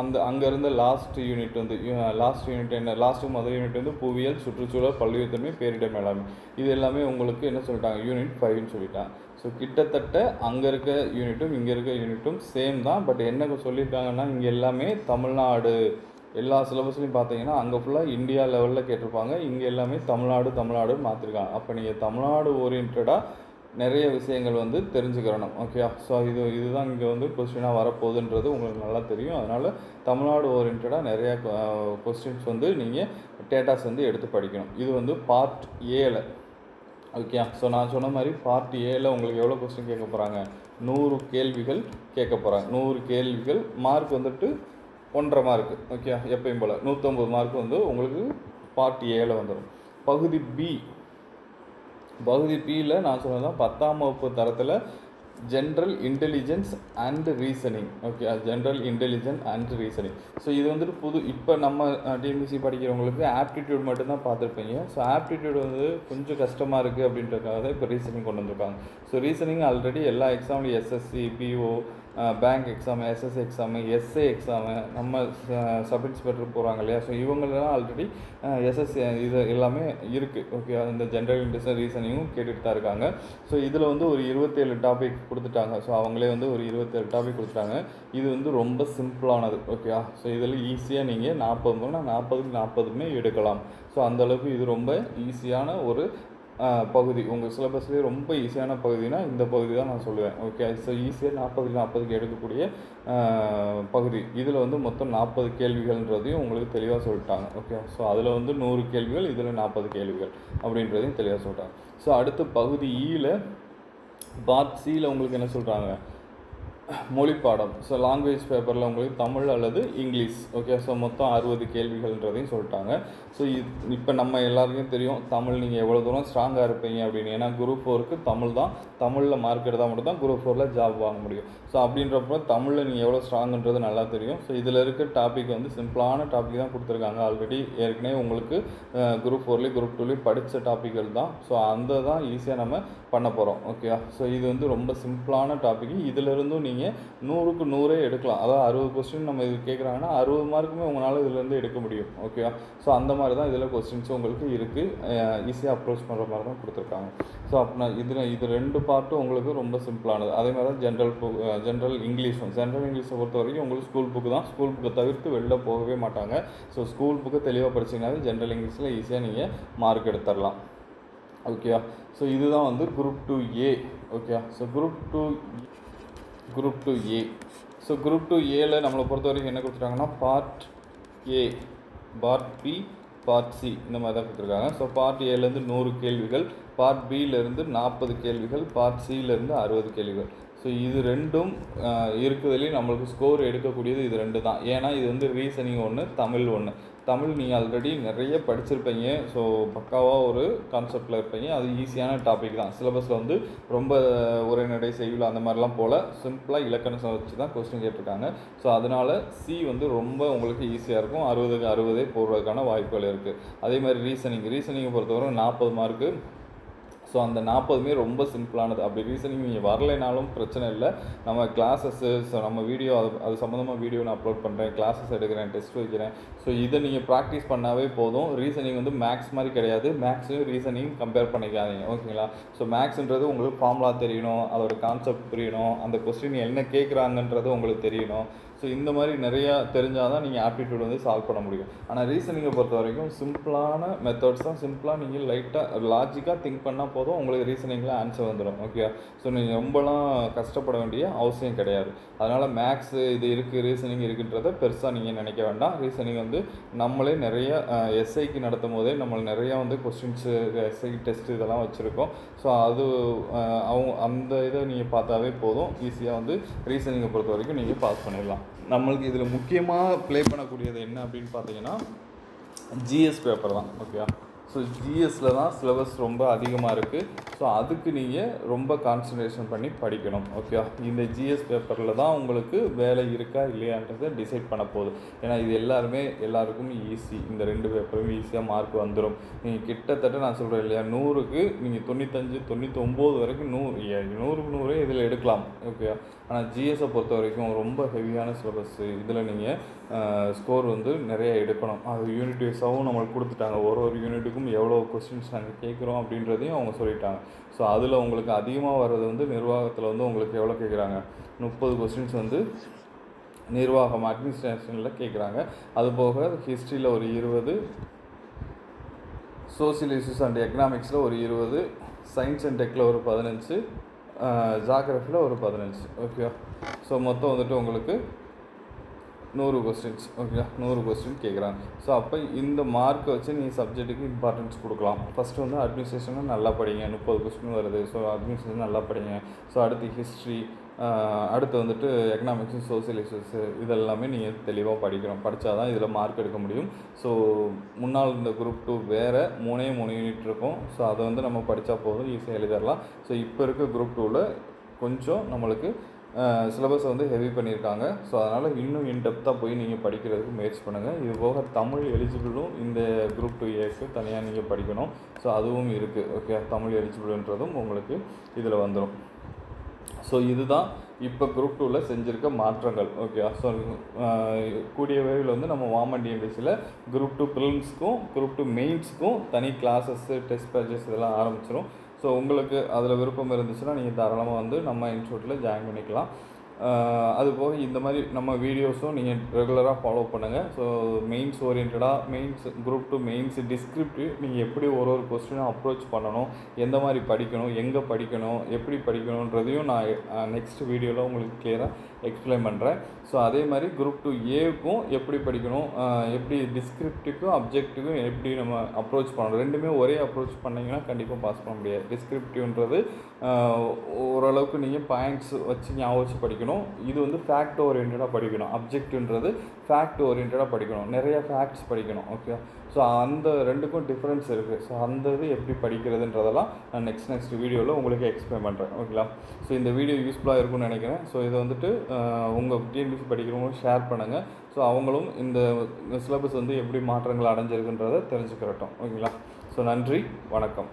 அங்கே இருந்த லாஸ்ட் யூனிட் வந்து முதல் யூனிட் வந்து புவியியல், சுற்றுச்சூழல், பல்லுயிர்த்தன்மை, பேரிடர் மேலாண்மை. இது எல்லாமே உங்களுக்கு என்ன சொல்லிட்டாங்க, யூனிட் 5ன்னு சொல்லிட்டாங்க. ஸோ கிட்டத்தட்ட அங்கே இருக்க யூனிட்டும் இங்கே இருக்க யூனிட்டும் சேம் தான். பட் என்ன சொல்லியிருக்காங்கன்னா, இங்கே எல்லாமே தமிழ்நாடு, எல்லா சிலபஸ்லையும் பார்த்தீங்கன்னா அங்கே ஃபுல்லாக இந்தியா லெவலில் கேட்டிருப்பாங்க. இங்கே எல்லாமே தமிழ்நாடுன்னு மாற்றிருக்காங்க. அப்போ நீங்கள் தமிழ்நாடு ஓரியன்டாக நிறைய விஷயங்கள் வந்து தெரிஞ்சுக்கிறணும். ஓகே, ஸோ இதுதான் இங்கே வந்து கொஸ்டினாக வரப்போகுதுன்றது உங்களுக்கு நல்லா தெரியும். அதனால் தமிழ்நாடு ஓரியன்டாக நிறையா கொஸ்டின்ஸ் வந்து நீங்கள் டேட்டாஸ் வந்து எடுத்து படிக்கணும். இது வந்து பார்ட் ஏல. ஓகே, ஸோ நான் சொன்ன மாதிரி பார்ட் ஏல உங்களுக்கு எவ்வளோ கொஸ்டின் கேட்க போகிறாங்க, 100 கேள்விகள் கேட்க போகிறாங்க. 100 கேள்விகள், மார்க் வந்துட்டு 1.5 மார்க்கு. ஓகே, எப்பயும் போல் 150 மார்க் வந்து உங்களுக்கு பார்ட் ஏல வந்துடும். பகுதி பியில் நான் சொன்னதான் 10ஆம் வகுப்பு தரத்தில் general intelligence and reasoning. Okay, general intelligence and reasoning. So இது வந்துட்டு இப்போ நம்ம டிஎன்பிசி படிக்கிறவங்களுக்கு ஆப்டிடியூட் மட்டும்தான் பார்த்துருப்பீங்க. ஸோ ஆப்டிடியூட் வந்து கொஞ்சம் கஷ்டமாக இருக்குது அப்படின்றதுக்காக தான் இப்போ ரீசனிங் கொண்டு வந்திருக்காங்க. ஸோ ரீசனிங் ஆல்ரெடி எல்லா எக்ஸாம்லையும் SSC, PO, bank exam, SSC exam, SA exam, நம்ம சப் இன்ஸ்பெக்டர் போகிறாங்க இல்லையா, ஸோ இவங்களெலாம் ஆல்ரெடி எஸ்எஸ்சி இது எல்லாமே இருக்குது. ஓகே, இந்த ஜென்ரல் இன்டெலிஜென்ஸ் ரீசனிங்கும் கேட்டுட்டு தான் இருக்காங்க. ஸோ இதில் வந்து ஒரு 27 டாபிக் கொடுத்துட்டாங்க. ஸோ அவங்களே வந்து ஒரு 27 டாபிக் கொடுத்துட்டாங்க. இது வந்து ரொம்ப சிம்பிளானது. ஓகே, ஸோ இதில் ஈஸியாக நீங்கள் 40க்கு 40மே எடுக்கலாம். ஸோ அந்தளவுக்கு இது ரொம்ப ஈஸியான ஒரு பகுதி. உங்கள் சிலபஸ்லேயே ரொம்ப ஈஸியான பகுதினா இந்த பகுதி தான் நான் சொல்லுவேன். ஓகே, ஸோ ஈஸியாக 40க்கு எடுக்கக்கூடிய பகுதி. இதில் வந்து மொத்தம் 40 கேள்விகள்ன்றதையும் உங்களுக்கு தெளிவாக சொல்லிட்டாங்க. ஓகே, ஸோ அதில் வந்து 100 கேள்விகள், இதில் 40 கேள்விகள் அப்படின்றதையும் தெளிவாக சொல்லிட்டாங்க. ஸோ அடுத்து பகுதி ஈயில் பார்ட் சியில் உங்களுக்கு என்ன சொல்கிறாங்க, மொழி பாடம். ஸோ லாங்குவேஜ் பேப்பரில் உங்களுக்கு தமிழ் அல்லது இங்கிலீஷ். ஓகே, ஸோ மொத்தம் 60 கேள்விகள்ன்றதையும் சொல்லிட்டாங்க. ஸோ இப்போ நம்ம எல்லாருக்கும் தெரியும் தமிழ் நீங்கள் எவ்வளோ தூரம் ஸ்ட்ராங்காக இருப்பீங்க அப்படின்னு. ஏன்னா குரூப் 4க்கு தமிழ் தான், தமிழில் மார்க் எடுத்தால் மட்டும் தான் குரூப் 4ல் ஜாப் வாங்க முடியும். ஸோ அப்படின்றப்ப தமிழில் நீங்கள் எவ்வளோ ஸ்ட்ராங்குன்றது நல்லா தெரியும். ஸோ இதில் இருக்க டாபிக் வந்து சிம்பிளான டாபிக் தான் கொடுத்துருக்காங்க. ஆல்ரெடி ஏற்கனவே உங்களுக்கு குரூப் 4லேயும் குரூப் 2லேயும் படித்த டாப்பிக்கள் தான். ஸோ அந்த தான் ஈஸியாக நம்ம பண்ண போகிறோம். ஓகே, ஸோ இது வந்து ரொம்ப சிம்பிளான டாபிக். இதிலிருந்தும் நீங்கள் 100க்கு 100 எடுக்கலாம். அதாவது 60 கொஸ்டின் நம்ம இது கேட்குறாங்கன்னா 60 மார்க்குமே உங்களால் இதிலேருந்து எடுக்க முடியும். ஓகே, ஸோ அந்த மாதிரி தான் இதில் கொஸ்டின்ஸும் உங்களுக்கு இருக்குது. ஈஸியாக அப்ரோச் பண்ணுற மாதிரி தான் கொடுத்துருக்காங்க. ஸோ அப்படின்னா இது 2 பார்ட்டும் உங்களுக்கு ரொம்ப சிம்பிளானது. அதே மாதிரி தான் ஜென்ரல் இங்கிலீஷும். ஜென்ரல் இங்கிலீஷை பொறுத்த வரைக்கும் உங்களுக்கு ஸ்கூல் புக்கு தான். ஸ்கூல் புக்கை தவிர்த்து வெளில போகவே மாட்டாங்க. ஸோ ஸ்கூல் புக்கை தெளிவாக படிச்சிங்கனாலே ஜென்ரல் இங்கிலீஷில் ஈஸியாக நீங்கள் மார்க் எடுத்துடலாம். ஓகே, ஸோ இதுதான் வந்து group 2A. Okay, so group 2A. So group 2Aல நம்மளை பொறுத்த வரைக்கும் என்ன கொடுத்துட்டாங்கன்னா part A, part B, part C இந்த மாதிரி தான் கொடுத்துருக்காங்க. ஸோ பார்ட் ஏலேருந்து 100 கேள்விகள், பார்ட் பியிலேருந்து 40 கேள்விகள், பார்ட் சியிலேருந்து 60 கேள்விகள். ஸோ இது ரெண்டும் இருக்கிறதுலேயும் நம்மளுக்கு ஸ்கோர் எடுக்கக்கூடியது இது 2 தான். ஏன்னா இது வந்து ரீசனிங் ஒன்று, தமிழ் ஒன்று. தமிழ் நீங்கள் ஆல்ரெடி நிறைய படிச்சிருப்பீங்க. ஸோ பக்காவாக ஒரு கான்செப்டில் இருப்பீங்க. அது ஈஸியான டாபிக் தான். சிலபஸில் வந்து ரொம்ப உரைநடை, செய்யுள் அந்த மாதிரிலாம் போல் சிம்பிளாக இலக்கணம் வச்சு தான் கொஸ்டின் கேட்டிருக்காங்க. ஸோ அதனால் சி வந்து ரொம்ப உங்களுக்கு ஈஸியாக இருக்கும். 60க்கு 60 போடுறதுக்கான வாய்ப்புகள் இருக்குது. அதே மாதிரி ரீசனிங்கை பொறுத்தவரை 40 மார்க்கு. ஸோ அந்த 40மே ரொம்ப சிம்பிளானது. அப்படி ரீசனிங் நீங்கள் வரலைனாலும் பிரச்சனை இல்லை. நம்ம கிளாஸஸ்ஸு, ஸோ நம்ம வீடியோ அது சம்மந்தமாக வீடியோ நான் அப்லோட் பண்ணுறேன், கிளாஸஸ் எடுக்கிறேன், டெஸ்ட் வைக்கிறேன். ஸோ இதை நீங்கள் ப்ராக்டிஸ் பண்ணாவே போதும். ரீசனிங் வந்து மேக்ஸ் மாதிரி கிடையாது. மேக்ஸையும் ரீசனிங் கம்பேர் பண்ணிக்காதீங்க, ஓகேங்களா? ஸோ மேக்ஸுன்றது உங்களுக்கு ஃபார்முலா தெரியணும், அதோட கான்செப்ட் புரியணும், அந்த கொஸ்டின் என்ன கேட்குறாங்கன்றது உங்களுக்கு தெரியணும். ஸோ இந்த மாதிரி நிறையா தெரிஞ்சால் தான் நீங்கள் ஆப்டிடியூட் வந்து சால்வ் பண்ண முடியும். ஆனால் ரீசனிங்கை பொறுத்த வரைக்கும் சிம்பிளான மெத்தட்ஸ் தான். சிம்பிளாக நீங்கள் லைட்டாக லாஜிக்காக திங்க் பண்ணால் போதும், உங்களுக்கு ரீசனிங்கில் ஆன்சர் வந்துடும், ஓகே? ஸோ நீங்கள் ரொம்பலாம் கஷ்டப்பட வேண்டிய அவசியம் கிடையாது. அதனால் மேக்ஸு இது இருக்குது, ரீசனிங் இருக்குன்றதை பெருசாக நீங்கள் நினைக்க வேண்டாம். ரீசனிங் வந்து நம்மளே நிறைய எஸ்ஐக்கு நடத்தும் போதே நம்மளை நிறையா வந்து கொஸ்டின்ஸு, எஸ்ஐ டெஸ்ட் இதெல்லாம் வச்சுருக்கோம். ஸோ அது அந்த இதை நீங்கள் பார்த்தாவே போதும், ஈஸியாக வந்து ரீசனிங்கை பொறுத்த வரைக்கும் நீங்கள் பாஸ் பண்ணிடலாம். நம்மளுக்கு இதில் முக்கியமாக ப்ளே பண்ணக்கூடியது என்ன அப்படின்னு பார்த்தீங்கன்னா ஜிஎஸ் பேப்பர் தான், ஓகே? ஸோ ஜிஎஸ்சில் தான் சிலபஸ் ரொம்ப அதிகமாக இருக்குது. ஸோ அதுக்கு நீங்கள் ரொம்ப கான்சன்ட்ரேஷன் பண்ணி படிக்கணும், ஓகே? இந்த ஜிஎஸ் பேப்பரில் தான் உங்களுக்கு வேலை இருக்கா இல்லையான்றதை டிசைட் பண்ண போகுது. ஏன்னா இது எல்லாருக்கும் ஈஸி. இந்த 2 பேப்பரும் ஈஸியாக மார்க் வந்துடும். நீங்கள் கிட்டத்தட்ட நான் சொல்கிறேன் இல்லையா, 100க்கு நீங்கள் 95, 99 வரைக்கும் 100க்கு 100 இதில் எடுக்கலாம், ஓகே? ஆனால் ஜிஎஸை பொறுத்த வரைக்கும் ரொம்ப ஹெவியான சிலபஸ்ஸு. இதில் நீங்கள் ஸ்கோர் வந்து நிறைய எடுக்கணும். அது யூனிட் வைஸாகவும் நம்மளுக்கு கொடுத்துட்டாங்க. ஒரு யூனிட்டுக்கும் எவ்வளோ கொஸ்டின்ஸ் நாங்கள் கேட்குறோம் அப்படின்றதையும் அவங்க சொல்லிட்டாங்க. ஸோ அதில் உங்களுக்கு அதிகமாக வர்றது வந்து நிர்வாகத்தில் வந்து உங்களுக்கு எவ்வளோ கேட்குறாங்க, 30 கொஸ்டின்ஸ் வந்து நிர்வாகம் அட்மினிஸ்ட்ரேஷனில் கேட்குறாங்க. அதுபோக ஹிஸ்ட்ரியில் ஒரு 20, சோசியல் இஷ்யூஸ் அண்ட் எக்கனாமிக்ஸில் ஒரு 20, சயின்ஸ் அண்ட் டெக்கில் ஒரு 15, ஜாகிரஃபியில் ஒரு 15, ஓகே? ஸோ மொத்தம் வந்துட்டு உங்களுக்கு 100 கொஸ்டின்ஸ், ஓகே? 100 கொஸ்டின் கேட்குறாங்க. ஸோ அப்போ இந்த மார்க்கை வச்சு நீங்கள் சப்ஜெக்ட்டுக்கு இம்பார்ட்டன்ஸ் கொடுக்கலாம். ஃபஸ்ட்டு வந்து அட்மினிஸ்ட்ரேஷனை நல்லா படிங்க, 30 கொஸ்டின் வருது. ஸோ அட்மினிஸ்ட்ரேஷன் நல்லா படிங்க. ஸோ அடுத்து ஹிஸ்ட்ரி, அடுத்து வந்துட்டு எக்கனாமிக்ஸு, சோசியல் இஷ்யூஸு இதெல்லாமே நீங்கள் தெளிவாக படிக்கணும். படித்தா தான் இதில் மார்க் எடுக்க முடியும். ஸோ முன்னால் இந்த குரூப் 2 வேறு 3 யூனிட் இருக்கும். ஸோ அதை வந்து நம்ம படித்தா போதும், ஈஸியாக எழுதிடலாம். ஸோ இப்போ இருக்க குரூப் 2வில் கொஞ்சம் நம்மளுக்கு சிலபஸை வந்து ஹெவி பண்ணியிருக்காங்க. ஸோ அதனால் இன்னும் இன்டெப்த்தாக போய் நீங்கள் படிக்கிறதுக்கு முயற்சி பண்ணுங்கள். இது போக தமிழ் எலிஜிபிளும் இந்த குரூப் 2Aக்கு தனியாக நீங்கள் படிக்கணும். ஸோ அதுவும் இருக்குது, ஓகே? தமிழ் எலிஜிபிள்ன்றதும் உங்களுக்கு இதில் வந்துடும். ஸோ இதுதான் இப்போ குரூப் 2வில் செஞ்சுருக்க மாற்றங்கள், ஓகே? ஸோ கூடிய விரைவில் வந்து நம்ம வாமன் டிஎன்பிசியில் குரூப் 2 ப்ரிலிம்ஸ்க்கும் குரூப் 2 மெயின்ஸுக்கும் தனி கிளாஸஸ்ஸு, டெஸ்ட் பேட்சஸ் இதெல்லாம் ஆரம்பிச்சிடும். ஸோ உங்களுக்கு அதில் விருப்பம் இருந்துச்சுன்னா நீங்கள் தாராளமாக வந்து நம்ம இன்ஸ்டியூட்டில் ஜாயின் பண்ணிக்கலாம். அதுபோக இந்த மாதிரி நம்ம வீடியோஸும் நீங்கள் ரெகுலராக ஃபாலோ பண்ணுங்கள். ஸோ மெயின்ஸ் ஓரியன்டாக, மெயின்ஸ் குரூப் 2 மெயின்ஸ் டிஸ்கிரிப்டிவ் நீங்கள் எப்படி ஒரு கொஸ்டினும் அப்ரோச் பண்ணணும், எந்த மாதிரி படிக்கணும், எங்கே படிக்கணும், எப்படி படிக்கணுன்றதையும் நான் நெக்ஸ்ட் வீடியோவில் உங்களுக்கு கிளியராக எக்ஸ்பிளைன் பண்ணுறேன். ஸோ அதே மாதிரி குரூப் 2Aக்கும் எப்படி படிக்கணும், எப்படி டிஸ்கிரிப்டிவ்க்கும் அப்ஜெக்டிவ்க்கும் எப்படி நம்ம அப்ரோச் பண்ணணும், ரெண்டுமே ஒரே அப்ரோச் பண்ணிங்கன்னா கண்டிப்பாக பாஸ் பண்ண முடியாது. டிஸ்கிரிப்டிவ்ன்றது ஓரளவுக்கு நீங்கள் பாயிண்ட்ஸ் வச்சு ஞாபகம் வச்சு படிக்கணும். இது வந்து ஃபேக்ட் ஓரியன்டாக படிக்கணும். அப்ஜெக்டிவ்ன்றது ஃபேக்ட் ஓரியன்டாக படிக்கணும், நிறைய ஃபேக்ட்ஸ் படிக்கணும், ஓகே? ஸோ அந்த ரெண்டுக்கும் டிஃப்ரென்ஸ் இருக்குது. ஸோ அந்த இது எப்படி படிக்கிறதுன்றதெல்லாம் நான் நெக்ஸ்ட் வீடியோவில் உங்களுக்கு எக்ஸ்பிளைன் பண்ணுறேன், ஓகேங்களா? ஸோ இந்த வீடியோ யூஸ்ஃபுல்லாக இருக்கும்னு நினைக்கிறேன். ஸோ இதை வந்துட்டு உங்கள் டிஎன்பிசி படிக்கிறவங்களும் ஷேர் பண்ணுங்கள். ஸோ அவங்களும் இந்த சிலபஸ் வந்து எப்படி மாற்றங்கள் அடைஞ்சிருக்குன்றதை தெரிஞ்சுக்கிறட்டும், ஓகேங்களா? ஸோ நன்றி, வணக்கம்.